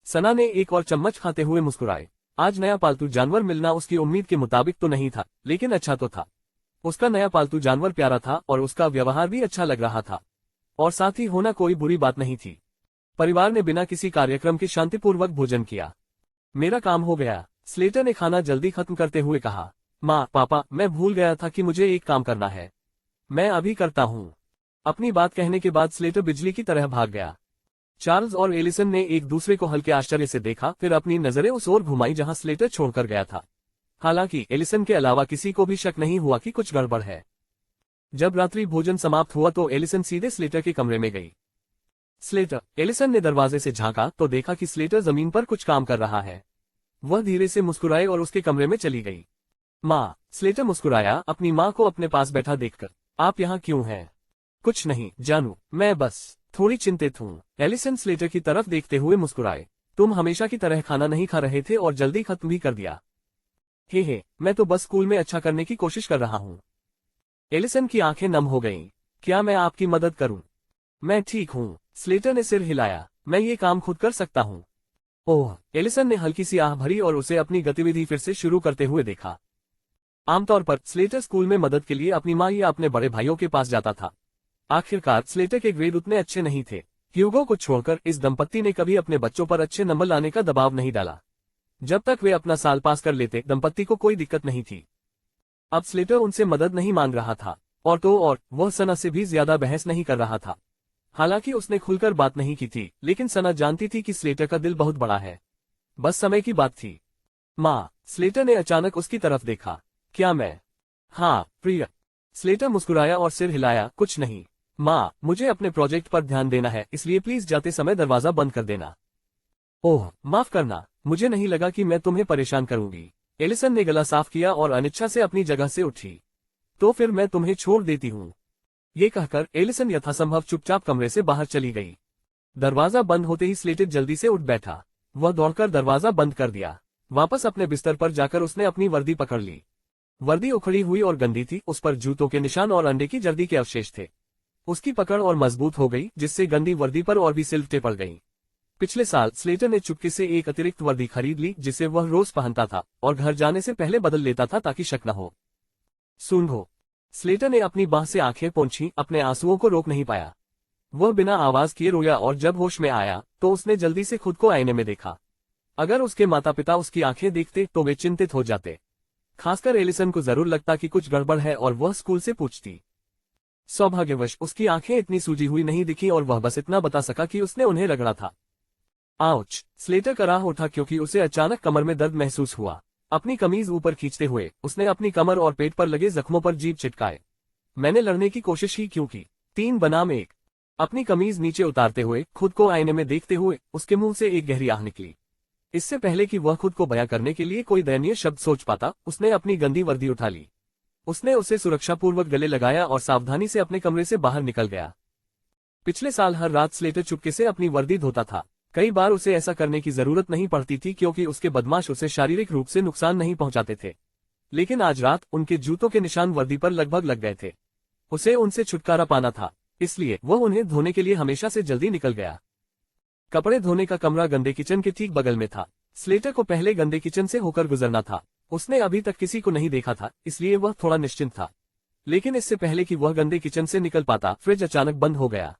A: सना ने एक और चम्मच खाते हुए मुस्कुराए। आज नया पालतू जानवर मिलना उसकी उम्मीद के मुताबिक तो नहीं था, लेकिन अच्छा तो था। उसका नया पालतू जानवर प्यारा था और उसका व्यवहार भी अच्छा लग रहा था, और साथ ही होना कोई बुरी बात नहीं थी। परिवार ने बिना किसी कार्यक्रम के शांतिपूर्वक भोजन किया। मेरा काम हो गया, स्लेटर ने खाना जल्दी खत्म करते हुए कहा। माँ, पापा, मैं भूल गया था कि मुझे एक काम करना है। मैं अभी करता हूँ। अपनी बात कहने के बाद स्लेटर बिजली की तरह भाग गया। चार्ल्स और एलिसन ने एक दूसरे को हल्के आश्चर्य से देखा, फिर अपनी नजरें उस ओर घुमाई जहां स्लेटर छोड़कर गया था। हालांकि एलिसन के अलावा किसी को भी शक नहीं हुआ कि कुछ गड़बड़ है। जब रात्रि भोजन समाप्त हुआ तो एलिसन सीधे स्लेटर के कमरे में गई। स्लेटर, एलिसन ने दरवाजे से झांका तो देखा कि स्लेटर जमीन पर कुछ काम कर रहा है। वह धीरे से मुस्कुराए और उसके कमरे में चली गई। माँ, स्लेटर मुस्कुराया, अपनी माँ को अपने पास बैठा देखकर। आप यहाँ क्यों हैं? कुछ नहीं जानू, मैं बस थोड़ी चिंतित हूँ। एलिसन स्लेटर की तरफ देखते हुए मुस्कुराए। तुम हमेशा की तरह खाना नहीं खा रहे थे और जल्दी खत्म भी कर दिया। हे, मैं तो बस स्कूल में अच्छा करने की कोशिश कर रहा हूँ। एलिसन की आंखें नम हो गईं। क्या मैं आपकी मदद करूँ? मैं ठीक हूँ, स्लेटर ने सिर हिलाया। मैं ये काम खुद कर सकता हूँ। ओह, एलिसन ने हल्की सी आह भरी और उसे अपनी गतिविधि फिर से शुरू करते हुए देखा। आमतौर पर स्लेटर स्कूल में मदद के लिए अपनी माँ या अपने बड़े भाइयों के पास जाता था। आखिरकार स्लेटर के ग्रेड उतने अच्छे नहीं थे। ह्यूगो को छोड़कर इस दंपत्ति ने कभी अपने बच्चों पर अच्छे नंबर लाने का दबाव नहीं डाला। जब तक वे अपना साल पास कर लेते, दंपत्ति को कोई दिक्कत नहीं थी। अब स्लेटर उनसे मदद नहीं मांग रहा था, और वह सना से भी ज्यादा बहस नहीं कर रहा था। हालांकि उसने खुलकर बात नहीं की थी, लेकिन सना जानती थी कि स्लेटर का दिल बहुत बड़ा है। बस समय की बात थी। माँ, स्लेटर ने अचानक उसकी तरफ देखा। क्या मैं? हाँ, प्रिय। स्लेटर मुस्कुराया और सिर हिलाया। कुछ नहीं माँ, मुझे अपने प्रोजेक्ट पर ध्यान देना है, इसलिए प्लीज जाते समय दरवाजा बंद कर देना। ओह, माफ करना, मुझे नहीं लगा कि मैं तुम्हें परेशान करूंगी। एलिसन ने गला साफ किया और अनिच्छा से अपनी जगह से उठी। तो फिर मैं तुम्हें छोड़ देती हूँ। ये कहकर एलिसन यथासंभव चुपचाप कमरे से बाहर चली गई। दरवाजा बंद होते ही स्लेटर जल्दी से उठ बैठा। वह दौड़कर दरवाजा बंद कर दिया। वापस अपने बिस्तर पर जाकर उसने अपनी वर्दी पकड़ ली। वर्दी उखड़ी हुई और गंदी थी, उस पर जूतों के निशान और अंडे की जर्दी के अवशेष थे। उसकी पकड़ और मजबूत हो गई, जिससे गंदी वर्दी पर और भी सिलवटें पड़ गईं। पिछले साल स्लेटर ने चुपके से एक अतिरिक्त वर्दी खरीद ली, जिसे वह रोज पहनता था और घर जाने से पहले बदल लेता था ताकि शक न हो। सूंघो। स्लेटर ने अपनी बाह से आंखें पोंछी, अपने आंसुओं को रोक नहीं पाया। वह बिना आवाज किए रोया और जब होश में आया तो उसने जल्दी से खुद को आईने में देखा। अगर उसके माता पिता उसकी आंखें देखते तो वे चिंतित हो जाते। खासकर एलिसन को जरूर लगता कि कुछ गड़बड़ है और वह स्कूल से पूछती। सौभाग्यवश उसकी आंखें इतनी सूजी हुई नहीं दिखी और वह बस इतना बता सका कि उसने उन्हें रगड़ा था। आउच! स्लेटर कराह उठा क्योंकि उसे अचानक कमर में दर्द महसूस हुआ। अपनी कमीज ऊपर खींचते हुए उसने अपनी कमर और पेट पर लगे जख्मों पर जीभ चिटकाए। मैंने लड़ने की कोशिश ही क्यों की? 3 बनाम 1। अपनी कमीज नीचे उतारते हुए खुद को आईने में देखते हुए उसके मुंह से एक गहरी आह निकली। इससे पहले कि वह खुद को बयां करने के लिए कोई दयनीय शब्द सोच पाता, उसने अपनी गंदी वर्दी उठा ली। उसने उसे सुरक्षापूर्वक गले लगाया और सावधानी से अपने कमरे से बाहर निकल गया। पिछले साल हर रात स्लेटर चुपके से अपनी वर्दी धोता था। कई बार उसे ऐसा करने की जरूरत नहीं पड़ती थी क्योंकि उसके बदमाश उसे शारीरिक रूप से नुकसान नहीं पहुंचाते थे। लेकिन आज रात उनके जूतों के निशान वर्दी पर लगभग लग गए थे। उसे उनसे छुटकारा पाना था, इसलिए वह उन्हें धोने के लिए हमेशा से जल्दी निकल गया। कपड़े धोने का कमरा गंदे किचन के ठीक बगल में था। स्लेटर को पहले गंदे किचन से होकर गुजरना था। उसने अभी तक किसी को नहीं देखा था, इसलिए वह थोड़ा निश्चिंत था। लेकिन इससे पहले कि वह गंदे किचन से निकल पाता, फ्रिज अचानक बंद हो गया।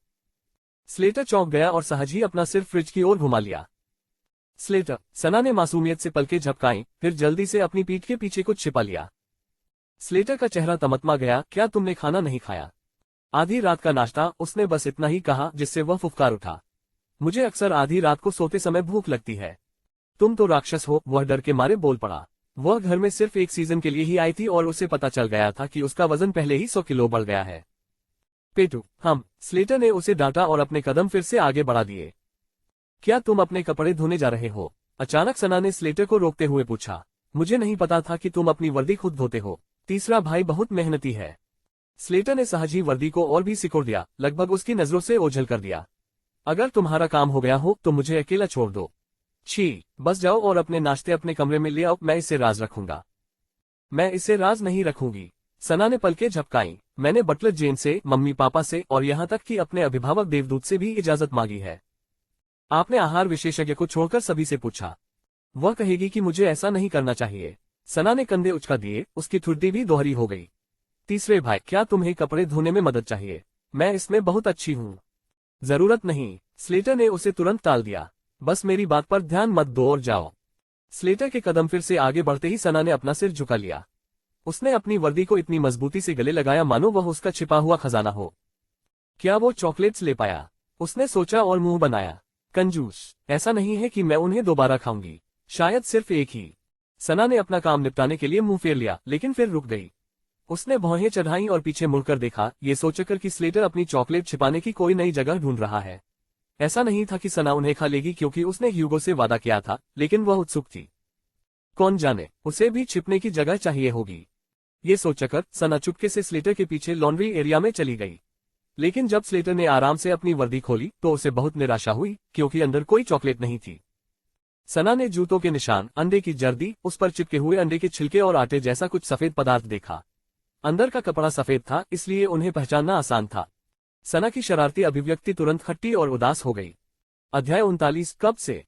A: स्लेटर चौंक गया और सहज ही अपना सिर फ्रिज की ओर घुमा लिया। स्लेटर! सना ने मासूमियत से पलकें झपकाईं, फिर जल्दी से अपनी पीठ के पीछे कुछ छिपा लिया। स्लेटर का चेहरा तमतमा गया। क्या तुमने खाना नहीं खाया? आधी रात का नाश्ता, उसने बस इतना ही कहा, जिससे वह फुफकार उठा। मुझे अक्सर आधी रात को सोते समय भूख लगती है। तुम तो राक्षस हो, वह डर के मारे बोल पड़ा। वह घर में सिर्फ एक सीजन के लिए ही आई थी और उसे पता चल गया था कि उसका वजन पहले ही 100 किलो बढ़ गया है। पेटू, हम। स्लेटर ने उसे डांटा और अपने कदम फिर से आगे बढ़ा दिए। क्या तुम अपने कपड़े धोने जा रहे हो? अचानक सना ने स्लेटर को रोकते हुए पूछा। मुझे नहीं पता था कि तुम अपनी वर्दी खुद धोते हो। तीसरा भाई बहुत मेहनती है। स्लेटर ने सहज ही वर्दी को और भी सिकोड़ दिया, लगभग उसकी नजरों से ओझल कर दिया। अगर तुम्हारा काम हो गया हो तो मुझे अकेला छोड़ दो। छी, बस जाओ और अपने नाश्ते अपने कमरे में ले आओ, मैं इसे राज रखूंगा। मैं इसे राज नहीं रखूंगी। सना ने पलकें झपकाईं। मैंने बटलर जेन से, मम्मी पापा से और यहाँ तक कि अपने अभिभावक देवदूत से भी इजाजत मांगी है। आपने आहार विशेषज्ञ को छोड़कर सभी से पूछा। वह कहेगी कि मुझे ऐसा नहीं करना चाहिए। सना ने कंधे उचका दिए, उसकी ठुड्डी भी दोहरी हो गई। तीसरे भाई, क्या तुम्हें कपड़े धोने में मदद चाहिए? मैं इसमें बहुत अच्छी हूँ। जरूरत नहीं। स्लेटर ने उसे तुरंत टाल दिया। बस मेरी बात पर ध्यान मत दो और जाओ। स्लेटर के कदम फिर से आगे बढ़ते ही सना ने अपना सिर झुका लिया। उसने अपनी वर्दी को इतनी मजबूती से गले लगाया मानो वह उसका छिपा हुआ खजाना हो। क्या वो चॉकलेट्स ले पाया? उसने सोचा और मुंह बनाया। कंजूस! ऐसा नहीं है कि मैं उन्हें दोबारा खाऊंगी, शायद सिर्फ एक ही। सना ने अपना काम निपटाने के लिए मुंह फेर लिया, लेकिन फिर रुक गई। उसने भौहें चढ़ाई और पीछे मुड़कर देखा, ये सोचकर कि स्लेटर अपनी चॉकलेट छिपाने की कोई नई जगह ढूंढ रहा है। ऐसा नहीं था कि सना उन्हें खा लेगी क्योंकि उसने ह्यूगो से वादा किया था, लेकिन वह उत्सुक थी। कौन जाने, उसे भी छिपने की जगह चाहिए होगी। ये सोचकर सना चुपके से स्लेटर के पीछे लॉन्ड्री एरिया में चली गई। लेकिन जब स्लेटर ने आराम से अपनी वर्दी खोली तो उसे बहुत निराशा हुई क्योंकि अंदर कोई चॉकलेट नहीं थी। सना ने जूतों के निशान, अंडे की जर्दी, उस पर चिपके हुए अंडे के छिलके और आटे जैसा कुछ सफेद पदार्थ देखा। अंदर का कपड़ा सफेद था, इसलिए उन्हें पहचानना आसान था। सना की शरारती अभिव्यक्ति तुरंत खट्टी और उदास हो गई। अध्याय 39 कब से?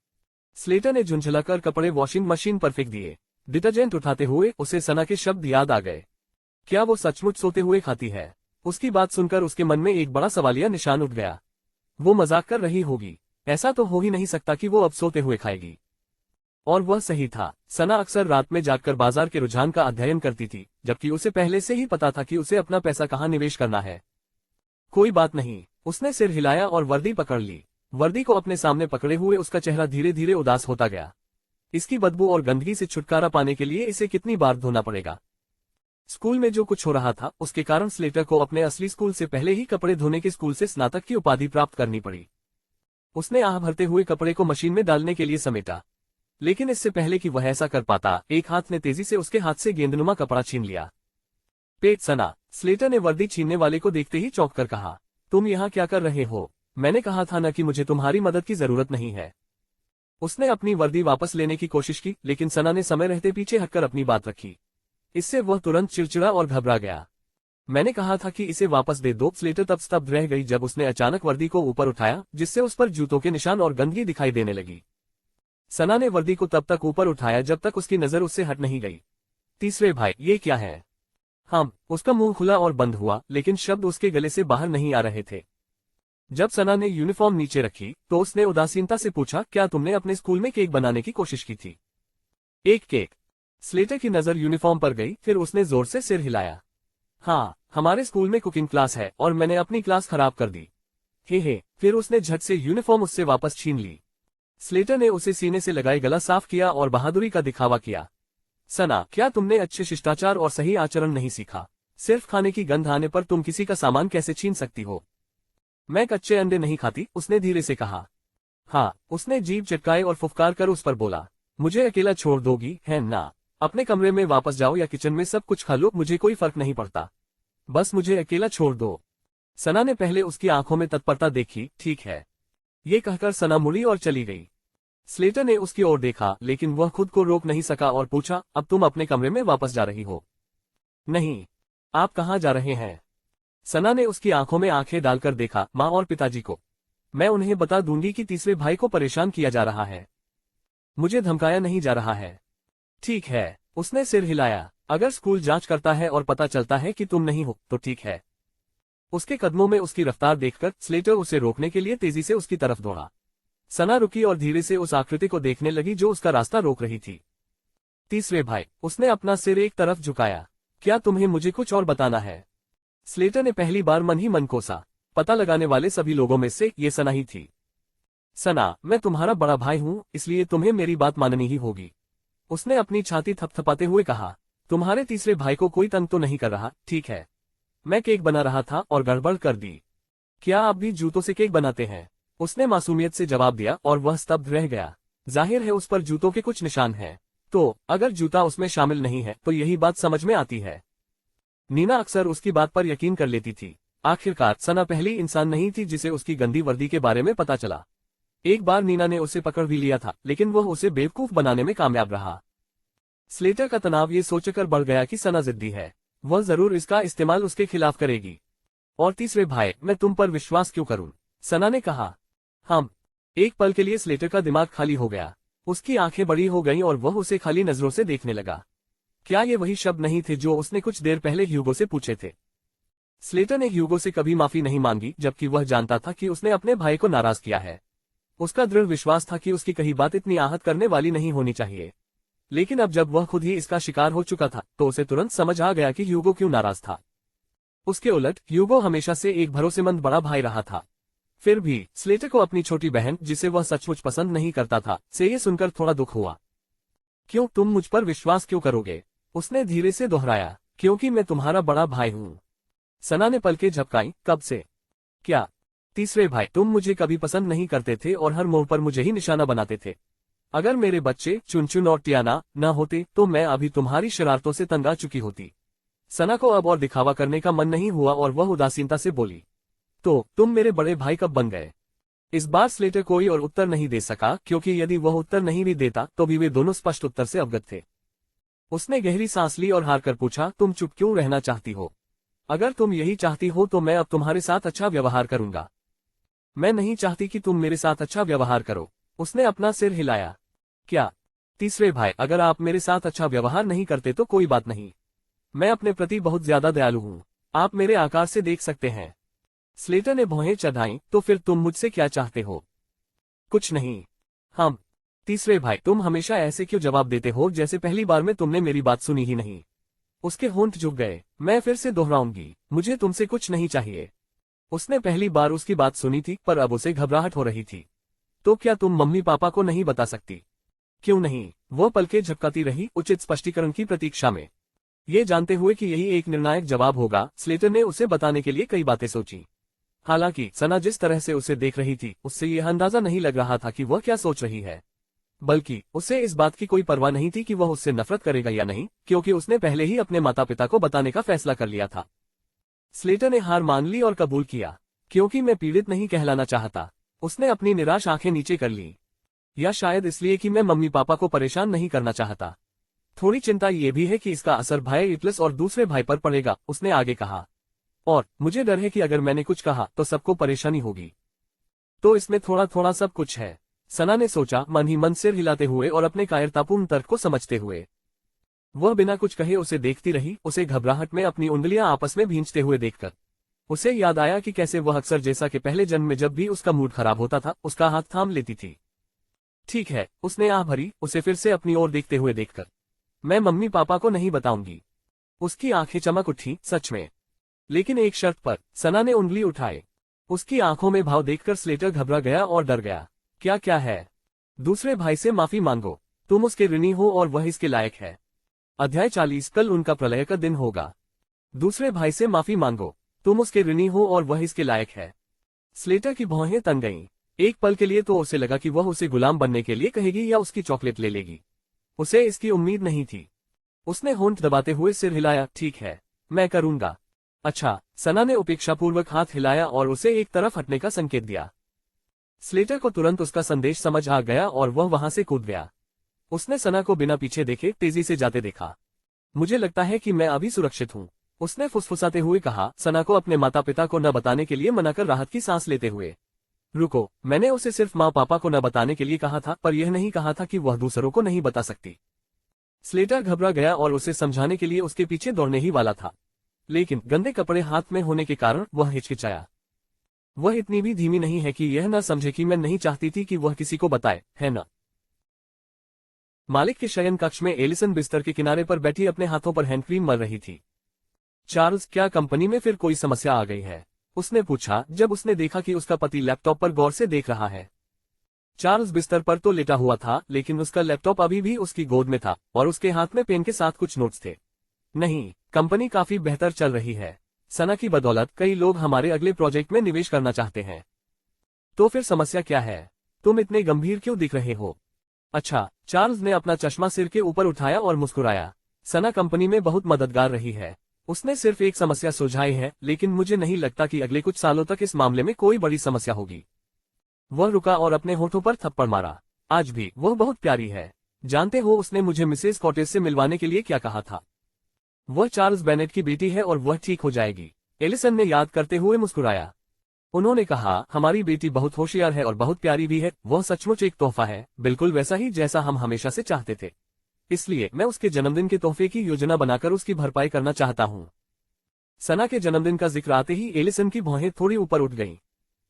A: स्लेटर ने झुंझलाकर कपड़े वॉशिंग मशीन पर फेंक दिए। डिटर्जेंट उठाते हुए उसे सना के शब्द याद आ गए। क्या वो सचमुच सोते हुए खाती है? उसकी बात सुनकर उसके मन में एक बड़ा सवालिया निशान उठ गया। वो मजाक कर रही होगी। ऐसा तो हो ही नहीं सकता कि वो अब सोते हुए खाएगी। और वह सही था। सना अक्सर रात में जागकर बाजार के रुझान का अध्ययन करती थी, जबकि उसे पहले से ही पता था कि उसे अपना पैसा कहाँ निवेश करना है। कोई बात नहीं, उसने सिर हिलाया और वर्दी पकड़ ली। वर्दी को अपने सामने पकड़े हुए उसका चेहरा धीरे धीरे उदास होता गया। इसकी बदबू और गंदगी से छुटकारा पाने के लिए इसे कितनी बार धोना पड़ेगा। स्कूल में जो कुछ हो रहा था उसके कारण स्लेटर को अपने असली स्कूल से पहले ही कपड़े धोने के स्कूल से स्नातक की उपाधि प्राप्त करनी पड़ी। उसने आह भरते हुए कपड़े को मशीन में डालने के लिए समेटा, लेकिन इससे पहले कि वह ऐसा कर पाता, एक हाथ ने तेजी से उसके हाथ से गेंदनुमा कपड़ा छीन लिया। पेट सना, स्लेटर ने वर्दी छीनने वाले को देखते ही चौंक कर कहा, तुम यहाँ क्या कर रहे हो? मैंने कहा था न कि मुझे तुम्हारी मदद की जरूरत नहीं है। उसने अपनी वर्दी वापस लेने की कोशिश की, लेकिन सना ने समय रहते पीछे हटकर अपनी बात रखी। इससे वह तुरंत चिड़चिड़ा और घबरा गया। मैंने कहा था कि इसे वापस दे दो। स्लेटर तब स्तब्ध रह गई जब उसने अचानक वर्दी को ऊपर उठाया, जिससे उस पर जूतों के निशान और गंदगी दिखाई देने लगी। सना ने वर्दी को तब तक ऊपर उठाया जब तक उसकी नजर उससे हट नहीं गई। तीसरे भाई, ये क्या है? उसका मुंह खुला और बंद हुआ, लेकिन शब्द उसके गले से बाहर नहीं आ रहे थे। जब सना ने यूनिफॉर्म नीचे रखी तो उसने उदासीनता से पूछा, क्या तुमने अपने स्कूल में केक बनाने की कोशिश की थी? एक केक? स्लेटर की नजर यूनिफॉर्म पर गई, फिर उसने जोर से सिर हिलाया। हाँ, हमारे स्कूल में कुकिंग क्लास है और मैंने अपनी क्लास खराब कर दी। हे। फिर उसने झट से यूनिफॉर्म उससे वापस छीन ली। स्लेटर ने उसे सीने से लगाए गला साफ किया और बहादुरी का दिखावा किया। सना, क्या तुमने अच्छे शिष्टाचार और सही आचरण नहीं सीखा? सिर्फ खाने की गंध आने पर तुम किसी का सामान कैसे छीन सकती हो? मैं कच्चे अंडे नहीं खाती, उसने धीरे से कहा। हाँ, उसने जीभ चटकाए और फुफकार कर उस पर बोला, मुझे अकेला छोड़ दोगी, है ना? अपने कमरे में वापस जाओ या किचन में सब कुछ खा लो, मुझे कोई फर्क नहीं पड़ता। बस मुझे अकेला छोड़ दो। सना ने पहले उसकी आंखों में तत्परता देखी। ठीक है, ये कहकर सना मुड़ी और चली गई। स्लेटर ने उसकी ओर देखा, लेकिन वह खुद को रोक नहीं सका और पूछा, अब तुम अपने कमरे में वापस जा रही हो? नहीं। आप कहाँ जा रहे हैं? सना ने उसकी आंखों में आंखें डालकर देखा, माँ और पिताजी को। मैं उन्हें बता दूंगी कि तीसरे भाई को परेशान किया जा रहा है। मुझे धमकाया नहीं जा रहा है। ठीक है, उसने सिर हिलाया। अगर स्कूल जांच करता है और पता चलता है कि तुम नहीं हो तो ठीक है। उसके कदमों में उसकी रफ्तार देखकर स्लेटर उसे रोकने के लिए तेजी से उसकी तरफ दौड़ा। सना रुकी और धीरे से उस आकृति को देखने लगी जो उसका रास्ता रोक रही थी। तीसरे भाई, उसने अपना सिर एक तरफ झुकाया। क्या तुम्हें मुझे कुछ और बताना है? स्लेटर ने पहली बार मन ही मन कोसा। पता लगाने वाले सभी लोगों में से ये सना ही थी। सना, मैं तुम्हारा बड़ा भाई हूँ, इसलिए तुम्हें मेरी बात माननी ही होगी। उसने अपनी छाती थपथपाते हुए कहा, तुम्हारे तीसरे भाई को कोई तंग तो नहीं कर रहा? ठीक है, मैं केक बना रहा था और गड़बड़ कर दी। क्या आप भी जूतों से केक बनाते हैं? उसने मासूमियत से जवाब दिया और वह स्तब्ध रह गया। जाहिर है उस पर जूतों के कुछ निशान हैं। तो अगर जूता उसमें शामिल नहीं है तो यही बात समझ में आती है। नीना अक्सर उसकी बात पर यकीन कर लेती थी। आखिरकार सना पहली इंसान नहीं थी जिसे उसकी गंदी वर्दी के बारे में पता चला। एक बार नीना ने उसे पकड़ भी लिया था, लेकिन वह उसे बेवकूफ बनाने में कामयाब रहा। स्लेटर का तनाव ये सोचकर बढ़ गया कि सना जिद्दी है, वह जरूर इसका इस्तेमाल उसके खिलाफ करेगी। और तीसरे भाई, मैं तुम पर विश्वास क्यों करूं? सना ने कहा। एक पल के लिए स्लेटर का दिमाग खाली हो गया। उसकी आंखें बड़ी हो गईं और वह उसे खाली नजरों से देखने लगा। क्या ये वही शब्द नहीं थे जो उसने कुछ देर पहले ह्यूगो से पूछे थे? स्लेटर ने ह्यूगो से कभी माफी नहीं मांगी, जबकि वह जानता था कि उसने अपने भाई को नाराज किया है। उसका दृढ़ विश्वास था कि उसकी कही बात इतनी आहत करने वाली नहीं होनी चाहिए। लेकिन अब जब वह खुद ही इसका शिकार हो चुका था तो उसे तुरंत समझ आ गया कि ह्यूगो क्यों नाराज था। उसके उलट ह्यूगो हमेशा से एक भरोसेमंद बड़ा भाई रहा था। फिर भी स्लेटर को अपनी छोटी बहन, जिसे वह सचमुच पसंद नहीं करता था, से ये सुनकर थोड़ा दुख हुआ। क्यों? तुम मुझ पर विश्वास क्यों करोगे? उसने धीरे से दोहराया। क्योंकि मैं तुम्हारा बड़ा भाई हूँ। सना ने पलकें झपकाई। कब से? क्या? तीसरे भाई, तुम मुझे कभी पसंद नहीं करते थे और हर मोड़ पर मुझे ही निशाना बनाते थे। अगर मेरे बच्चे चुनचुन और टियाना न होते तो मैं अभी तुम्हारी शरारतों से तंग आ चुकी होती। सना को अब और दिखावा करने का मन नहीं हुआ और वह उदासीनता से बोली, तो तुम मेरे बड़े भाई कब बन गए? इस बार स्लेटर कोई और उत्तर नहीं दे सका, क्योंकि यदि वह उत्तर नहीं भी देता तो भी वे दोनों स्पष्ट उत्तर से अवगत थे। उसने गहरी सांस ली और हार कर पूछा, तुम चुप क्यों रहना चाहती हो? अगर तुम यही चाहती हो तो मैं अब तुम्हारे साथ अच्छा व्यवहार करूंगा। मैं नहीं चाहती कि तुम मेरे साथ अच्छा व्यवहार करो। उसने अपना सिर हिलाया। क्या? तीसरे भाई, अगर आप मेरे साथ अच्छा व्यवहार नहीं करते तो कोई बात नहीं। मैं अपने प्रति बहुत ज्यादा दयालु हूँ, आप मेरे आकार से देख सकते हैं। स्लेटर ने भौहें चढ़ाई। तो फिर तुम मुझसे क्या चाहते हो? कुछ नहीं। तीसरे भाई, तुम हमेशा ऐसे क्यों जवाब देते हो जैसे पहली बार में तुमने मेरी बात सुनी ही नहीं? उसके होंठ झुक गए। मैं फिर से दोहराऊंगी, मुझे तुमसे कुछ नहीं चाहिए। उसने पहली बार उसकी बात सुनी थी, पर अब उसे घबराहट हो रही थी। तो क्या तुम मम्मी पापा को नहीं बता सकती? क्यों नहीं, वह पलकें झपकाती रही, उचित स्पष्टीकरण की प्रतीक्षा में। ये जानते हुए कि यही एक निर्णायक जवाब होगा, स्लेटर ने उसे बताने के लिए कई बातें सोची। हालांकि सना जिस तरह से उसे देख रही थी, उससे यह अंदाजा नहीं लग रहा था कि वह क्या सोच रही है, बल्कि उसे इस बात की कोई परवाह नहीं थी कि वह उससे नफरत करेगा या नहीं, क्योंकि उसने पहले ही अपने माता पिता को बताने का फैसला कर लिया था। स्लेटर ने हार मान ली और कबूल किया, क्योंकि मैं पीड़ित नहीं कहलाना चाहता। उसने अपनी निराश आंखें नीचे कर ली। या शायद इसलिए कि मैं मम्मी पापा को परेशान नहीं करना चाहता। थोड़ी चिंता ये भी है कि इसका असर भाई इटलस और दूसरे भाई पर पड़ेगा, उसने आगे कहा। और मुझे डर है कि अगर मैंने कुछ कहा तो सबको परेशानी होगी। तो इसमें थोड़ा थोड़ा सब कुछ है, सना ने सोचा, मन ही मन सिर हिलाते हुए और अपने कायरतापूर्ण तर्क को समझते हुए। वह बिना कुछ कहे उसे देखती रही, उसे घबराहट में अपनी उंगलियां आपस में भींचते हुए देखकर। उसे याद आया कि कैसे वह अक्सर जैसा कि पहले जन्म में जब भी उसका मूड खराब होता था, उसका हाथ थाम लेती थी। ठीक है, उसने आह भरी, उसे फिर से अपनी ओर देखते हुए देखकर। मैं मम्मी पापा को नहीं बताऊंगी। उसकी आंखें चमक उठी, सच में। लेकिन एक शर्त पर, सना ने उंगली उठाए। उसकी आंखों में भाव देखकर स्लेटर घबरा गया और डर गया। क्या क्या है? दूसरे भाई से माफी मांगो, तुम उसके ऋणी हो और वह इसके लायक है। अध्याय 40। कल उनका प्रलय का दिन होगा। दूसरे भाई से माफी मांगो, तुम उसके ऋणी हो और वह इसके लायक है। स्लेटर की भौहें तन गईं। एक पल के लिए तो उसे लगा कि वह उसे गुलाम बनने के लिए कहेगी या उसकी चॉकलेट ले लेगी। उसे इसकी उम्मीद नहीं थी। उसने होंठ दबाते हुए सिर हिलाया, ठीक है, मैं करूंगा। अच्छा, सना ने उपेक्षापूर्वक हाथ हिलाया और उसे एक तरफ हटने का संकेत दिया। स्लेटर को तुरंत उसका संदेश समझ आ गया और वह वहां से कूद गया। उसने सना को बिना पीछे देखे तेजी से जाते देखा। मुझे लगता है कि मैं अभी सुरक्षित हूँ, उसने फुसफुसाते हुए कहा, सना को अपने माता पिता को न बताने के लिए मनाकर राहत की सांस लेते हुए। रुको, मैंने उसे सिर्फ माँ पापा को न बताने के लिए कहा था, पर यह नहीं कहा था कि वह दूसरों को नहीं बता सकती। स्लेटर घबरा गया और उसे समझाने के लिए उसके पीछे दौड़ने ही वाला था, लेकिन गंदे कपड़े हाथ में होने के कारण वह हिचकिचाया। वह इतनी भी धीमी नहीं है कि यह न समझे कि मैं नहीं चाहती थी कि वह किसी को बताए, है न? मालिक के शयन कक्ष में एलिसन बिस्तर के किनारे पर बैठी अपने हाथों पर हैंडक्रीम मल रही थी। चार्ल्स, क्या कंपनी में फिर कोई समस्या आ गई है? उसने पूछा जब उसने देखा कि उसका पति लैपटॉप पर गौर से देख रहा है। चार्ल्स बिस्तर पर तो लेटा हुआ था, लेकिन उसका लैपटॉप अभी भी उसकी गोद में था और उसके हाथ में पेन के साथ कुछ नोट्स थे। नहीं, कंपनी काफी बेहतर चल रही है। सना की बदौलत कई लोग हमारे अगले प्रोजेक्ट में निवेश करना चाहते हैं। तो फिर समस्या क्या है? तुम इतने गंभीर क्यों दिख रहे हो? अच्छा, चार्ल्स ने अपना चश्मा सिर के ऊपर उठाया और मुस्कुराया। सना कंपनी में बहुत मददगार रही है। उसने सिर्फ एक समस्या सुलझाई है, लेकिन मुझे नहीं लगता कि अगले कुछ सालों तक इस मामले में कोई बड़ी समस्या होगी। वह रुका और अपने होठों पर थप्पड़ मारा। आज भी वह बहुत प्यारी है। जानते हो उसने मुझे मिसेस कॉटेज से मिलवाने के लिए क्या कहा था? वह चार्ल्स बेनेट की बेटी है और वह ठीक हो जाएगी, एलिसन ने याद करते हुए मुस्कुराया। उन्होंने कहा, हमारी बेटी बहुत होशियार है और बहुत प्यारी भी है। वह सचमुच एक तोहफा है, बिल्कुल वैसा ही जैसा हम हमेशा से चाहते थे। इसलिए मैं उसके जन्मदिन के तोहफे की योजना बनाकर उसकी भरपाई करना चाहता हूँ। सना के जन्मदिन का जिक्र आते ही एलिसन की भौहें थोड़ी ऊपर उठ गईं।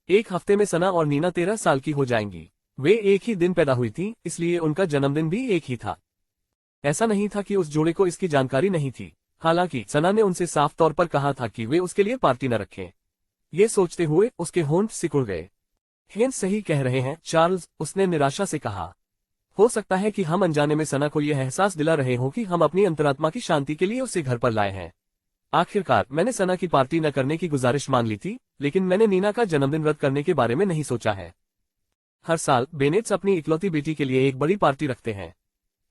A: एक हफ्ते में सना और नीना 13 साल की हो जाएंगी। वे एक ही दिन पैदा हुई थी, इसलिए उनका जन्मदिन भी एक ही था। ऐसा नहीं था कि उस जोड़े को इसकी जानकारी नहीं थी। हालांकि सना ने उनसे साफ तौर पर कहा था कि वे उसके लिए पार्टी न रखें। ये सोचते हुए उसके होंठ सिकुड़ गए। हेंस सही कह रहे हैं चार्ल्स, उसने निराशा से कहा। हो सकता है कि हम अनजाने में सना को यह एहसास दिला रहे हों कि हम अपनी अंतरात्मा की शांति के लिए उसे घर पर लाए हैं। आखिरकार मैंने सना की पार्टी न करने की गुजारिश मान ली थी, लेकिन मैंने नीना का जन्मदिन रद्द करने के बारे में नहीं सोचा है। हर साल बेनेट्स अपनी इकलौती बेटी के लिए एक बड़ी पार्टी रखते हैं।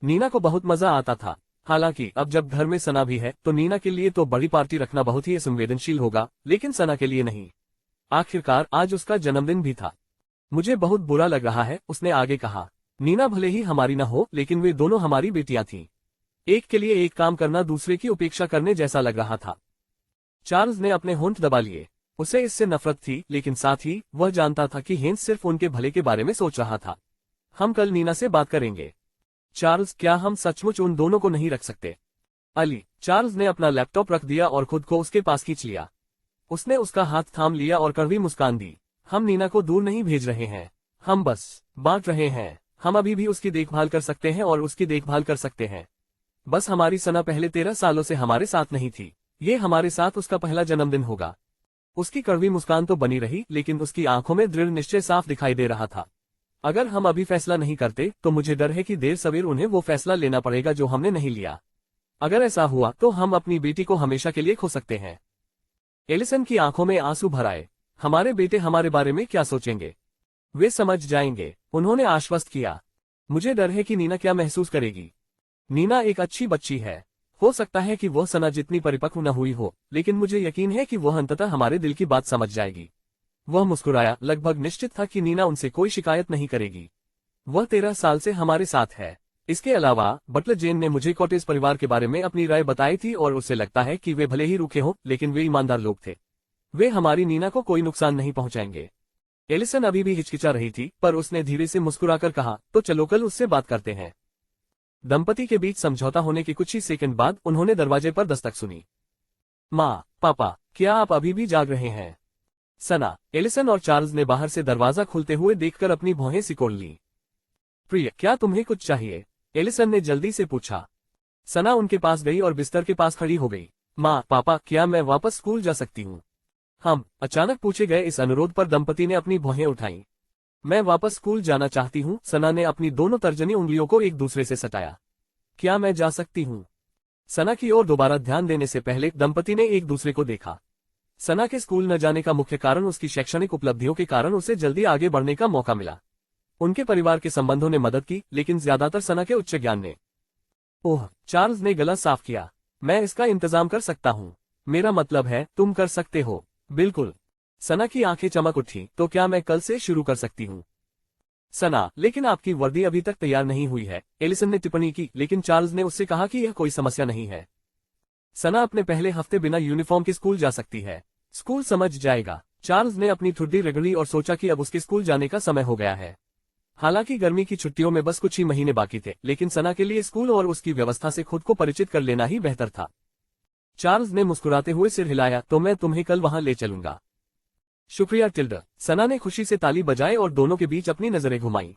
A: नीना को बहुत मजा आता था। हालांकि अब जब घर में सना भी है तो नीना के लिए तो बड़ी पार्टी रखना बहुत ही संवेदनशील होगा, लेकिन सना के लिए नहीं। आखिरकार आज उसका जन्मदिन भी था। मुझे बहुत बुरा लग रहा है, उसने आगे कहा। नीना भले ही हमारी न हो, लेकिन वे दोनों हमारी बेटियां थीं। एक के लिए एक काम करना दूसरे की उपेक्षा करने जैसा लग रहा था। चार्ल्स ने अपने होंठ दबा लिए। उसे इससे नफरत थी, लेकिन साथ ही वह जानता था कि हेंस सिर्फ उनके भले के बारे में सोच रहा था। हम कल नीना से बात करेंगे। चार्ल्स, क्या हम सचमुच उन दोनों को नहीं रख सकते? अली, चार्ल्स ने अपना लैपटॉप रख दिया और खुद को उसके पास खींच लिया। उसने उसका हाथ थाम लिया और कड़वी मुस्कान दी। हम नीना को दूर नहीं भेज रहे हैं, हम बस बांट रहे हैं। हम अभी भी उसकी देखभाल कर सकते हैं और उसकी देखभाल कर सकते हैं। बस हमारी सना पहले 13 सालों से हमारे साथ नहीं थी। ये हमारे साथ उसका पहला जन्मदिन होगा। उसकी कड़वी मुस्कान तो बनी रही, लेकिन उसकी आंखों में दृढ़ निश्चय साफ दिखाई दे रहा था। अगर हम अभी फैसला नहीं करते तो मुझे डर है कि देर सवेर उन्हें वो फैसला लेना पड़ेगा जो हमने नहीं लिया। अगर ऐसा हुआ तो हम अपनी बेटी को हमेशा के लिए खो सकते हैं। एलिसन की आंखों में आंसू भर आए। हमारे बेटे हमारे बारे में क्या सोचेंगे? वे समझ जाएंगे, उन्होंने आश्वस्त किया। मुझे डर है कि नीना क्या महसूस करेगी। नीना एक अच्छी बच्ची है। हो सकता है कि वह सना जितनी परिपक्व न हुई हो, लेकिन मुझे यकीन है कि वह अंततः हमारे दिल की बात समझ जाएगी। वह मुस्कुराया, लगभग निश्चित था कि नीना उनसे कोई शिकायत नहीं करेगी। वह 13 साल से हमारे साथ है। इसके अलावा बटलर जेन ने मुझे कॉटेज परिवार के बारे में अपनी राय बताई थी और उसे लगता है कि वे भले ही रूखे हों, लेकिन वे ईमानदार लोग थे। वे हमारी नीना को कोई नुकसान नहीं पहुंचाएंगे। एलिसन अभी भी हिचकिचा रही थी, पर उसने धीरे से मुस्कुराकर कहा, तो चलो कल उससे बात करते हैं। दंपति के बीच समझौता होने के कुछ ही सेकंड बाद उन्होंने दरवाजे पर दस्तक सुनी। माँ, पापा, क्या आप अभी भी जाग रहे हैं? सना, एलिसन और चार्ल्स ने बाहर से दरवाजा खुलते हुए देखकर अपनी भौहें सिकोड़ ली। प्रिय, क्या तुम्हें कुछ चाहिए? एलिसन ने जल्दी से पूछा। सना उनके पास गई और बिस्तर के पास खड़ी हो गई। माँ, पापा, क्या मैं वापस स्कूल जा सकती हूँ? हम अचानक पूछे गए इस अनुरोध पर दंपति ने अपनी भौहें उठाईं। मैं वापस स्कूल जाना चाहती हूँ। सना ने अपनी दोनों तर्जनी उंगलियों को एक दूसरे से सटाया। क्या मैं जा सकती हूँ? सना की ओर दोबारा ध्यान देने से पहले दंपति ने एक दूसरे को देखा। सना के स्कूल न जाने का मुख्य कारण उसकी शैक्षणिक उपलब्धियों के कारण उसे जल्दी आगे बढ़ने का मौका मिला। उनके परिवार के संबंधों ने मदद की, लेकिन ज्यादातर सना के उच्च ज्ञान ने। ओह, चार्ल्स ने गला साफ किया। मैं इसका इंतजाम कर सकता हूँ। मेरा मतलब है, तुम कर सकते हो। बिल्कुल। सना की आंखें चमक उठी। तो क्या मैं कल से शुरू कर सकती हूँ? सना, लेकिन आपकी वर्दी अभी तक तैयार नहीं हुई है, एलिसन ने टिप्पणी की, लेकिन चार्ल्स ने उससे कहा कि यह कोई समस्या नहीं है। सना अपने पहले हफ्ते बिना यूनिफॉर्म के स्कूल जा सकती है। स्कूल समझ जाएगा। चार्ल्स ने अपनी ठुड्डी रगड़ी और सोचा कि अब उसके स्कूल जाने का समय हो गया है। हालांकि गर्मी की छुट्टियों में बस कुछ ही महीने बाकी थे, लेकिन सना के लिए स्कूल और उसकी व्यवस्था से खुद को परिचित कर लेना ही बेहतर था। चार्ल्स ने मुस्कुराते हुए सिर हिलाया, तो मैं तुम्हें कल वहां ले चलूंगा। शुक्रिया टिल्डा। सना ने खुशी से ताली बजाई और दोनों के बीच अपनी नजरें घुमाई।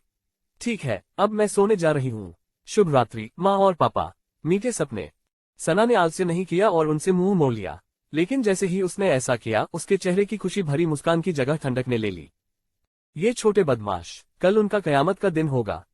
A: ठीक है, अब मैं सोने जा रही हूँ। शुभ रात्रि माँ और पापा। मीठे सपने। सना ने आलस्य नहीं किया और उनसे मुंह मोड़ लिया, लेकिन जैसे ही उसने ऐसा किया, उसके चेहरे की खुशी भरी मुस्कान की जगह ठंडक ने ले ली। ये छोटे बदमाश, कल उनका कयामत का दिन होगा।